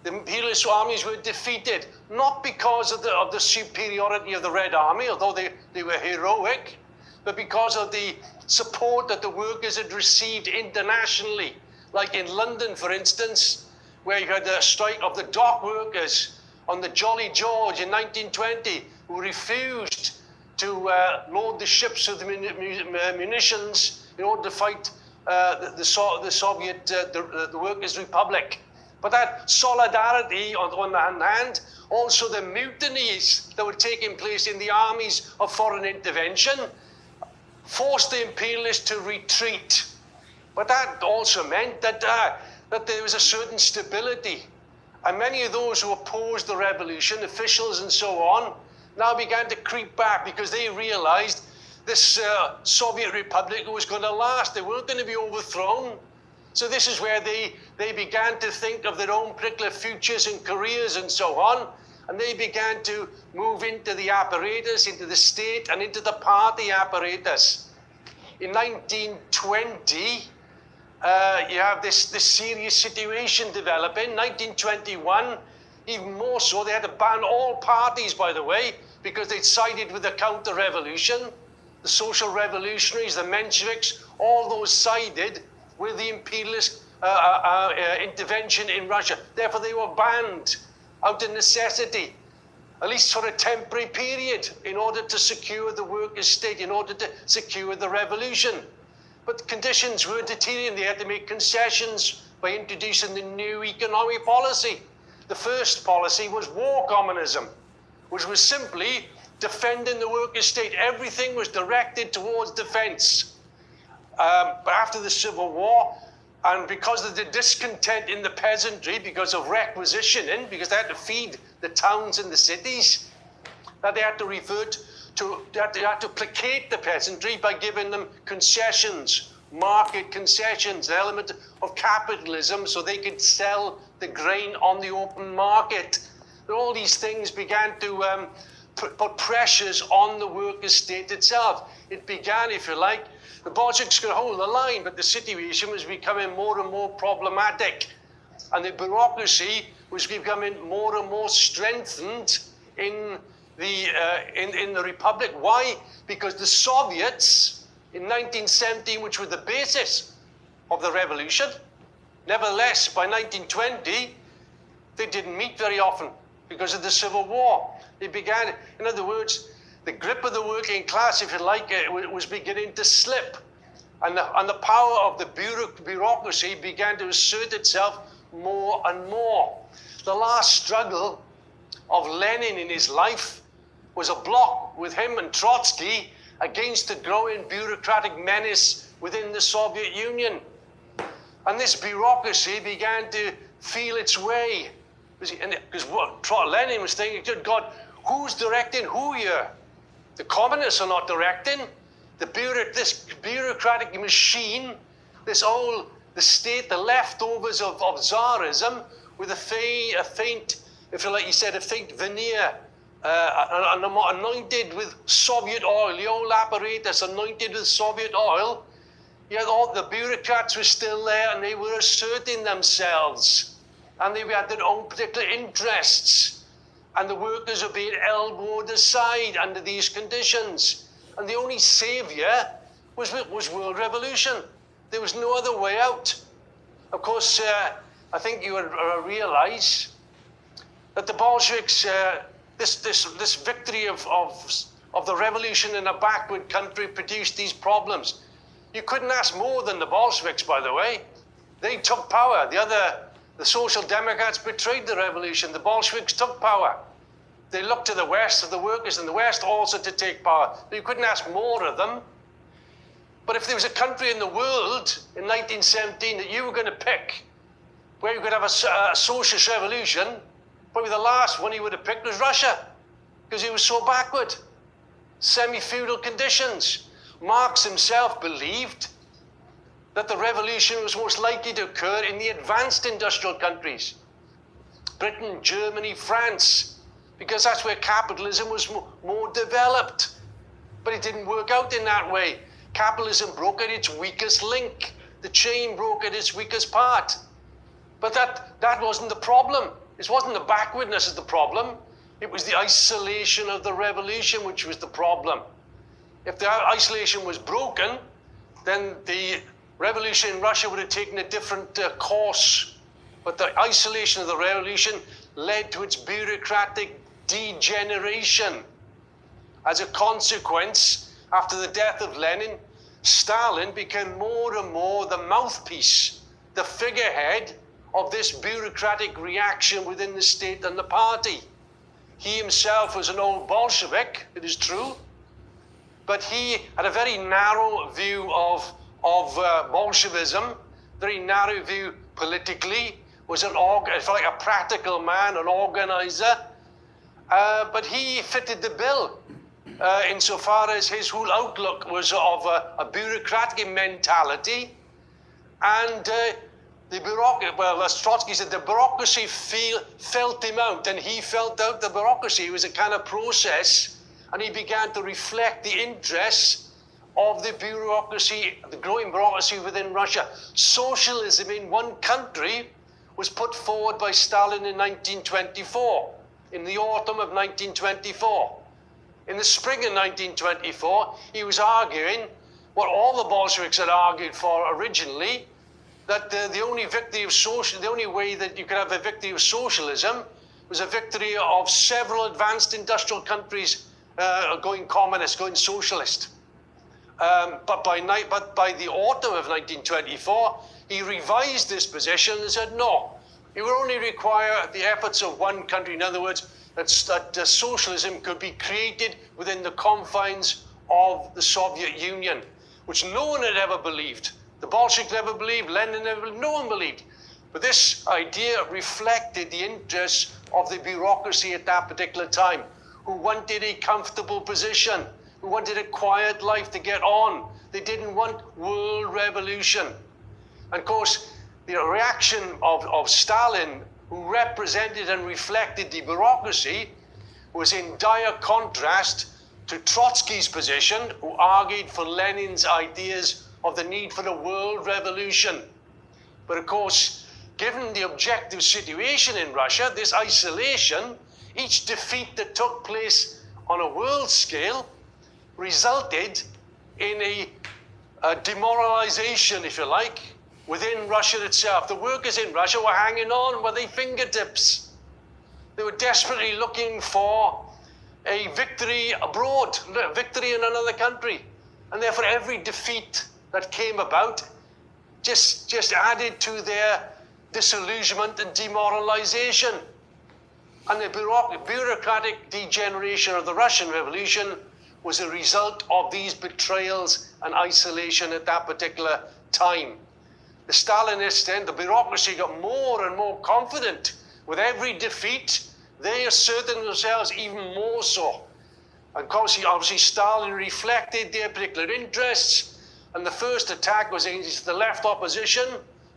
the imperialist armies were defeated, not because of the superiority of the Red Army, although they were heroic, but because of the support that the workers had received internationally. Like in London, for instance, where you had the strike of the dock workers on the Jolly George in 1920, who refused to load the ships with munitions in order to fight the Soviet, the Workers' Republic. But that solidarity, on the one hand, also the mutinies that were taking place in the armies of foreign intervention, forced the imperialists to retreat. But that also meant that there was a certain stability. And many of those who opposed the revolution, officials and so on, now began to creep back because they realized this Soviet Republic was going to last. They weren't going to be overthrown. So this is where they began to think of their own particular futures and careers and so on. And they began to move into the apparatus, into the state and into the party apparatus. In 1920, you have this serious situation developing. 1921, even more so, they had to ban all parties, by the way, because they'd sided with the counter-revolution. The social revolutionaries, the Mensheviks, all those sided with the imperialist intervention in Russia. Therefore, they were banned out of necessity, at least for a temporary period, in order to secure the workers' state, in order to secure the revolution. But conditions were deteriorating. They had to make concessions by introducing the new economic policy. The first policy was war communism, which was simply defending the workers' state. Everything was directed towards defense. But after the Civil War, and because of the discontent in the peasantry, because of requisitioning, because they had to feed the towns and the cities, that they had to revert to, they had to placate the peasantry by giving them concessions, market concessions, an element of capitalism, so they could sell the grain on the open market. And all these things began to put pressures on the workers' state itself. It began, if you like, the Bolsheviks could hold the line, but the situation was becoming more and more problematic. And the bureaucracy was becoming more and more strengthened in the Republic. Why? Because the Soviets in 1917, which were the basis of the revolution, nevertheless, by 1920, they didn't meet very often because of the Civil War. They began, in other words, the grip of the working class, if you like, was beginning to slip. And the power of the bureaucracy began to assert itself more and more. The last struggle of Lenin in his life was a block with him and Trotsky against the growing bureaucratic menace within the Soviet Union. And this bureaucracy began to feel its way. Because Lenin was thinking, good God, who's directing who here? The communists are not directing. This bureaucratic machine, the state, the leftovers of Tsarism, with a faint, if you like, he said, a faint veneer, anointed with Soviet oil, the old apparatus anointed with Soviet oil. Yet all the bureaucrats were still there, and they were asserting themselves, and they had their own particular interests, and the workers were being elbowed aside under these conditions. And the only savior was world revolution. There was no other way out. Of course, I think you realize that the Bolsheviks, this victory of the revolution in a backward country produced these problems. You couldn't ask more than the Bolsheviks, by the way. They took power. The Social Democrats betrayed the revolution. The Bolsheviks took power. They looked to the West, of the workers in the West also to take power. But you couldn't ask more of them. But if there was a country in the world in 1917 that you were going to pick where you could have a socialist revolution, probably the last one he would have picked was Russia, because it was so backward. Semi-feudal conditions. Marx himself believed that the revolution was most likely to occur in the advanced industrial countries. Britain, Germany, France, because that's where capitalism was more developed. But it didn't work out in that way. Capitalism broke at its weakest link. The chain broke at its weakest part. But that wasn't the problem. It wasn't the backwardness of the problem. It was the isolation of the revolution which was the problem. If the isolation was broken, then the revolution in Russia would have taken a different course. But the isolation of the revolution led to its bureaucratic degeneration. As a consequence, after the death of Lenin, Stalin became more and more the mouthpiece, the figurehead of this bureaucratic reaction within the state and the party. He himself was an old Bolshevik, it is true, but he had a very narrow view of Bolshevism, very narrow view politically, was like a practical man, an organizer, but he fitted the bill insofar as his whole outlook was of a bureaucratic mentality, and as Trotsky said, the bureaucracy felt him out, and he felt out the bureaucracy. It was a kind of process, and he began to reflect the interests of the bureaucracy, the growing bureaucracy within Russia. Socialism in one country was put forward by Stalin in 1924, in the autumn of 1924. In the spring of 1924, he was arguing what all the Bolsheviks had argued for originally, that the only way that you could have a victory of socialism was a victory of several advanced industrial countries going communist, going socialist. But by the autumn of 1924, he revised this position and said, no, it would only require the efforts of one country. In other words, that socialism could be created within the confines of the Soviet Union, which no one had ever believed. The Bolsheviks never believed, Lenin never believed, no one believed. But this idea reflected the interests of the bureaucracy at that particular time, who wanted a comfortable position, who wanted a quiet life to get on. They didn't want world revolution. And of course, the reaction of Stalin, who represented and reflected the bureaucracy, was in dire contrast to Trotsky's position, who argued for Lenin's ideas of the need for a world revolution. But of course, given the objective situation in Russia, this isolation, each defeat that took place on a world scale resulted in a demoralization, if you like, within Russia itself. The workers in Russia were hanging on by their fingertips. They were desperately looking for a victory abroad, a victory in another country. And therefore every defeat that came about just added to their disillusionment and demoralization. And the bureaucratic degeneration of the Russian Revolution was a result of these betrayals and isolation at that particular time. The Stalinists then, the bureaucracy got more and more confident. With every defeat, they asserted themselves even more so. And obviously Stalin reflected their particular interests, and the first attack was against the left opposition,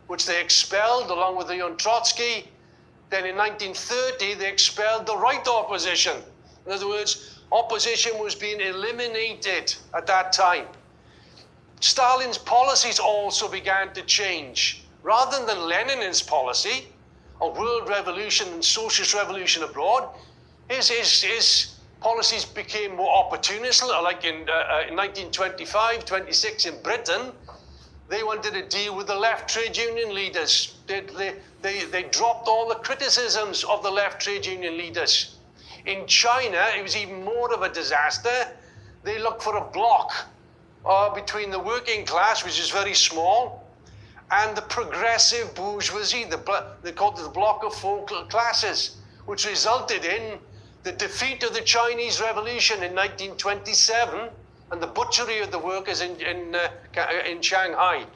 which they expelled along with Leon Trotsky. Then in 1930, they expelled the right opposition. In other words, opposition was being eliminated at that time. Stalin's policies also began to change. Rather than Lenin's policy of world revolution and socialist revolution abroad, his policies became more opportunist, like in 1925-26 in Britain. They wanted to deal with the left trade union leaders. They dropped all the criticisms of the left trade union leaders. In China, it was even more of a disaster. They looked for a bloc between the working class, which is very small, and the progressive bourgeoisie. They called it the bloc of four classes, which resulted in the defeat of the Chinese Revolution in 1927 and the butchery of the workers in Shanghai.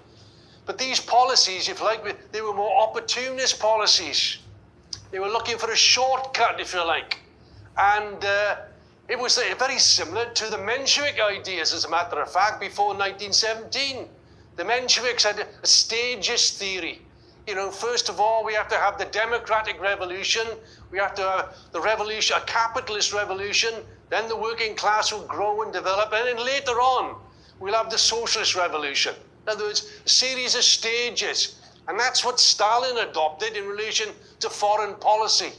But these policies, if you like, they were more opportunist policies. They were looking for a shortcut, if you like. And it was very similar to the Menshevik ideas, as a matter of fact, before 1917. The Mensheviks had a stagist theory. You know, first of all, we have to have the democratic revolution. We have to have the revolution, a capitalist revolution. Then the working class will grow and develop. And then later on, we'll have the socialist revolution. In other words, a series of stages. And that's what Stalin adopted in relation to foreign policy.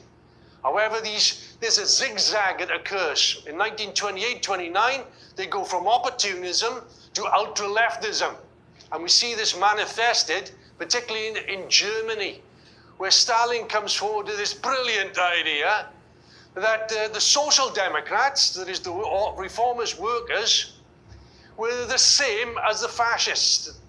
However, there's a zigzag that occurs. In 1928-29, they go from opportunism to ultra-leftism. And we see this manifested, particularly in Germany, where Stalin comes forward with this brilliant idea that the Social Democrats, that is the reformist workers, were the same as the fascists.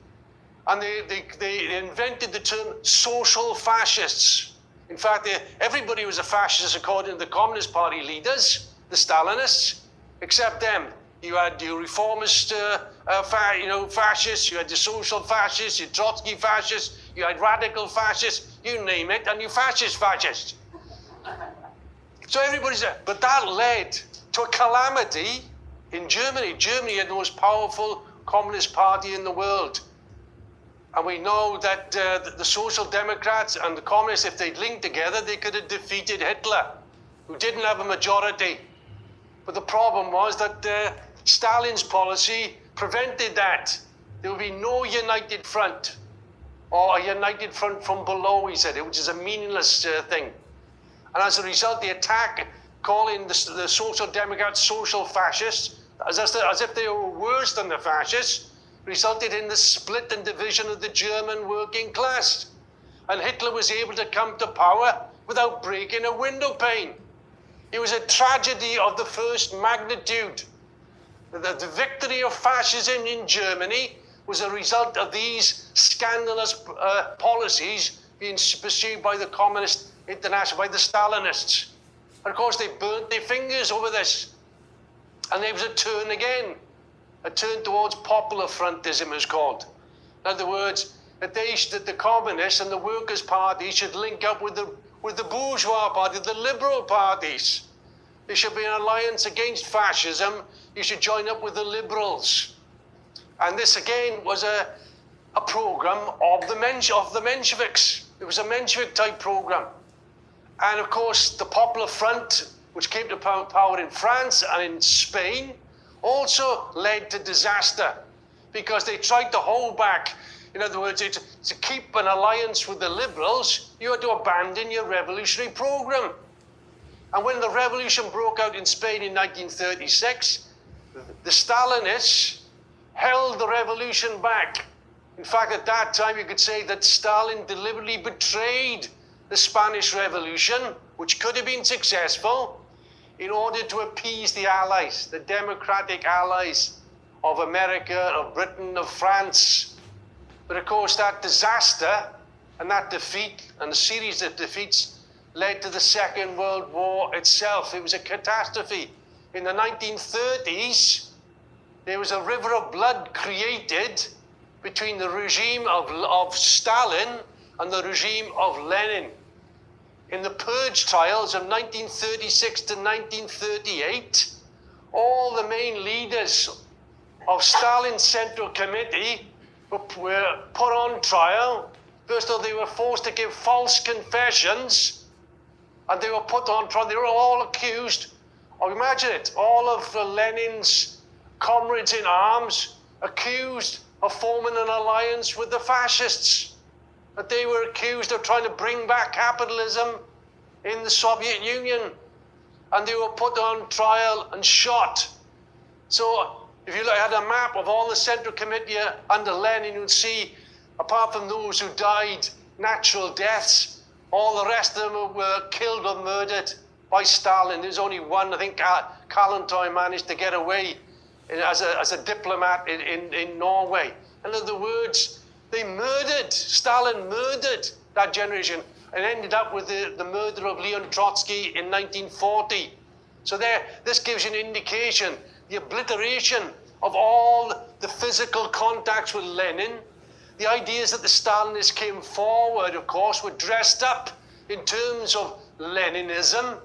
And they invented the term social fascists. In fact, everybody was a fascist according to the Communist Party leaders, the Stalinists, except them. You had your reformist fascists, you had the social fascists, your Trotsky fascists, you had radical fascists, you name it, and you fascist. So everybody's there. But that led to a calamity in Germany. Germany had the most powerful communist party in the world. And we know that the Social Democrats and the Communists, if they'd linked together, they could have defeated Hitler, who didn't have a majority. But the problem was that Stalin's policy prevented that. There would be no united front, or a united front from below, he said, which is a meaningless thing. And as a result, the attack, calling the Social Democrats social fascists, as if they were worse than the fascists, resulted in the split and division of the German working class. And Hitler was able to come to power without breaking a window pane. It was a tragedy of the first magnitude. The victory of fascism in Germany was a result of these scandalous policies being pursued by the Communist International, by the Stalinists. And of course, they burnt their fingers over this. And there was a turn again. A turn towards popular frontism is called. In other words, that the communists and the workers' party should link up with the bourgeois party, the liberal parties. There should be an alliance against fascism. You should join up with the liberals. And this again was a program of the Mensheviks. It was a Menshevik type program. And of course, the Popular Front which came to power in France and in Spain, also led to disaster because they tried to hold back. In other words, to keep an alliance with the liberals, you had to abandon your revolutionary program. And when the revolution broke out in Spain in 1936, the Stalinists held the revolution back. In fact, at that time, you could say that Stalin deliberately betrayed the Spanish Revolution, which could have been successful, in order to appease the allies, the democratic allies of America, of Britain, of France. But of course, that disaster and that defeat and the series of defeats led to the Second World War itself. It was a catastrophe. In the 1930s, there was a river of blood created between the regime of Stalin and the regime of Lenin. In the purge trials of 1936 to 1938, all the main leaders of Stalin's Central Committee were put on trial. First of all, they were forced to give false confessions, and they were put on trial. They were all accused, imagine it, all of Lenin's comrades in arms accused of forming an alliance with the fascists. That they were accused of trying to bring back capitalism in the Soviet Union. And they were put on trial and shot. So if you had a map of all the Central Committee under Lenin, you'd see, apart from those who died natural deaths, all the rest of them were killed or murdered by Stalin. There's only one, I think Kallentoy managed to get away as a diplomat in Norway. In other words, Stalin murdered that generation and ended up with the murder of Leon Trotsky in 1940. So this gives you an indication, the obliteration of all the physical contacts with Lenin. The ideas that the Stalinists came forward, of course, were dressed up in terms of Leninism.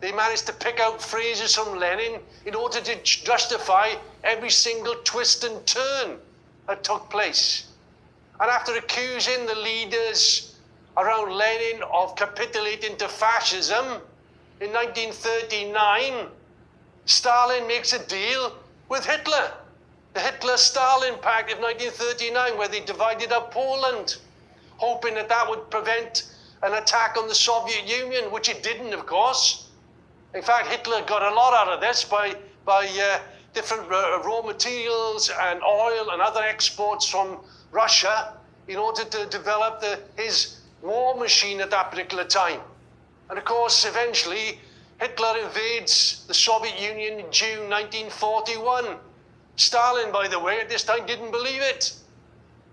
They managed to pick out phrases from Lenin in order to justify every single twist and turn that took place. And after accusing the leaders around Lenin of capitulating to fascism, in 1939, Stalin makes a deal with Hitler. The Hitler-Stalin Pact of 1939, where they divided up Poland, hoping that would prevent an attack on the Soviet Union, which it didn't, of course. In fact, Hitler got a lot out of this by different raw materials and oil and other exports from Russia in order to develop his war machine at that particular time. And of course, eventually, Hitler invades the Soviet Union in June 1941. Stalin, by the way, at this time didn't believe it.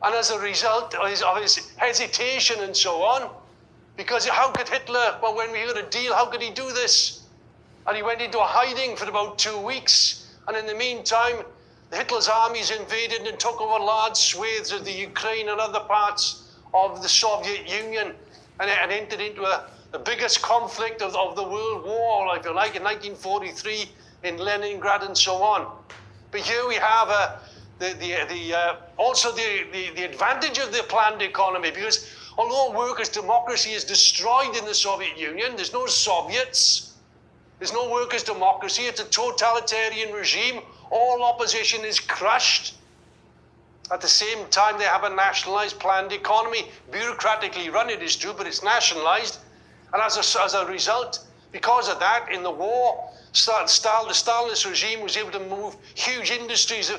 And as a result of his hesitation and so on, because how could Hitler, well, when we had a deal, how could he do this? And he went into a hiding for about 2 weeks. And in the meantime, Hitler's armies invaded and took over large swathes of the Ukraine and other parts of the Soviet Union and entered into the biggest conflict of the World War, if you like, in 1943 in Leningrad and so on. But here we have also the advantage of the planned economy, because although workers' democracy is destroyed in the Soviet Union, there's no Soviets, there's no workers' democracy, it's a totalitarian regime, all opposition is crushed. At the same time, they have a nationalized planned economy, bureaucratically run, it is true, but it's nationalized. And as a result, because of that, in the war, the Stalinist regime was able to move huge industries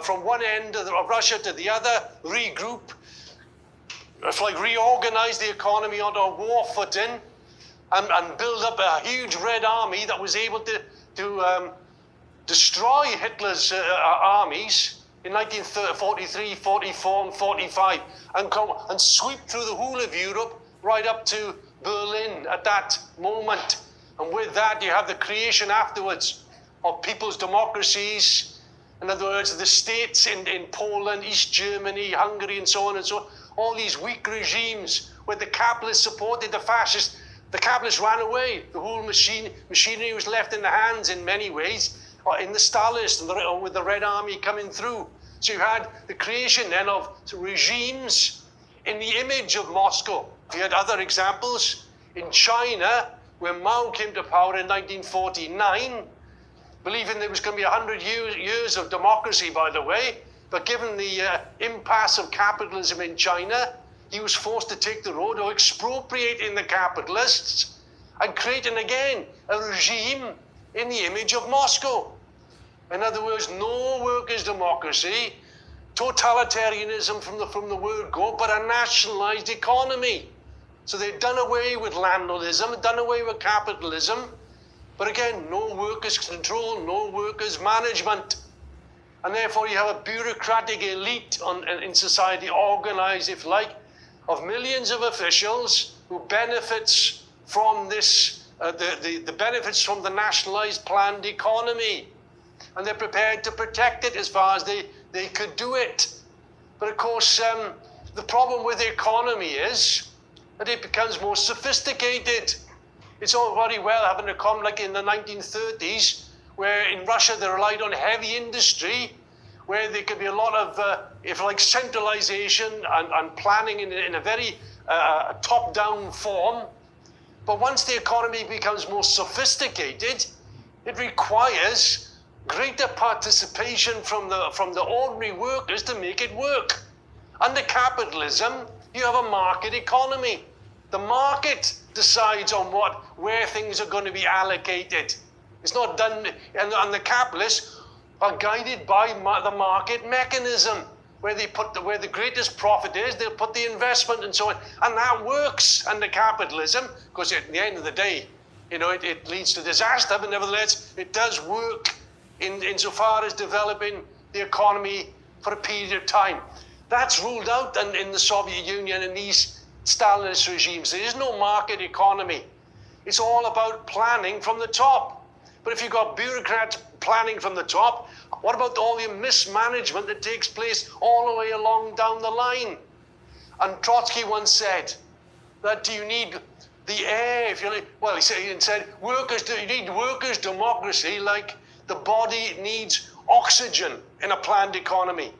from one end of Russia to the other, regroup, reorganize the economy onto a war footing, and build up a huge Red Army that was able to destroy Hitler's armies in 1943, 44, and 45, and sweep through the whole of Europe right up to Berlin at that moment. And with that, you have the creation afterwards of people's democracies. In other words, the states in Poland, East Germany, Hungary, and so on and so on. All these weak regimes where the capitalists supported the fascists. The capitalists ran away. The whole machinery was left in the hands in many ways, in the Stalinists, with the Red Army coming through. So you had the creation then of regimes in the image of Moscow. You had other examples in China, when Mao came to power in 1949, believing there was going to be 100 years of democracy, by the way, but given the impasse of capitalism in China, he was forced to take the road of expropriating the capitalists and creating again a regime in the image of Moscow. In other words, no workers' democracy, totalitarianism from the word go, but a nationalized economy. So they've done away with landlordism, done away with capitalism, but again, no workers' control, no workers' management. And therefore you have a bureaucratic elite in society, organized, if like, of millions of officials who benefits from this, the benefits from the nationalized planned economy. And they're prepared to protect it as far as they could do it. But of course, the problem with the economy is that it becomes more sophisticated. It's all very well having a economy like in the 1930s, where in Russia they relied on heavy industry, where there could be a lot of, if like, centralization and planning in a very top-down form. But once the economy becomes more sophisticated, it requires greater participation from the ordinary workers to make it work. Under capitalism, you have a market economy. The market decides on where things are going to be allocated. It's not done, and the capitalists are guided by the market mechanism, where the greatest profit is, they'll put the investment and so on, and that works under capitalism, because at the end of the day, you know, it leads to disaster, but nevertheless, it does work insofar as developing the economy for a period of time. That's ruled out in the Soviet Union and these Stalinist regimes. There is no market economy. It's all about planning from the top. But if you've got bureaucrats planning from the top, what about all the mismanagement that takes place all the way along down the line? And Trotsky once said that you need the air, if you like. Well, he said you need workers' democracy like the body needs oxygen in a planned economy.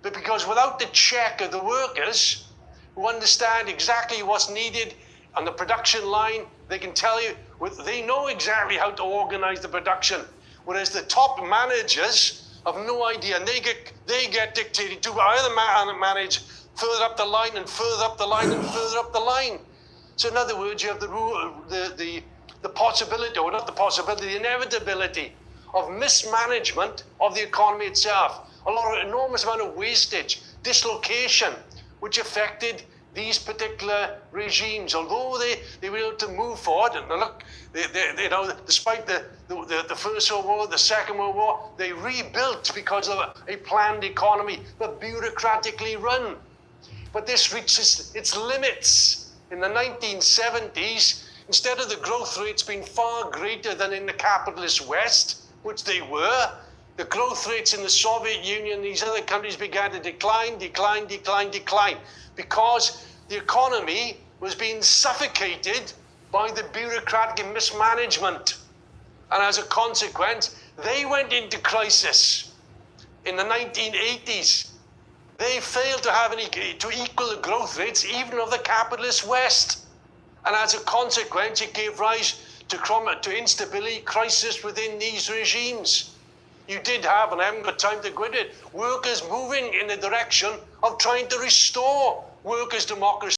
But because without the check of the workers who understand exactly what's needed on the production line, they can tell you, they know exactly how to organize the production. Whereas the top managers have no idea, and they get dictated to by other manage further up the line and further up the line and further up the line. So in other words, you have the possibility, or not the possibility, the inevitability of mismanagement of the economy itself. Enormous amount of wastage, dislocation, which affected these particular regimes. Although they were able to move forward, and look, you know, despite the First World War, the Second World War, they rebuilt because of a planned economy, but bureaucratically run. But this reaches its limits. In the 1970s, instead of the growth rates being far greater than in the capitalist West, which they were, the growth rates in the Soviet Union and these other countries began to decline, because the economy was being suffocated by the bureaucratic mismanagement. And as a consequence, they went into crisis in the 1980s. They failed to equal the growth rates even of the capitalist West. And as a consequence, it gave rise to instability, crisis within these regimes. You did have, and I haven't got time to go into it, workers moving in the direction of trying to restore workers' democracy.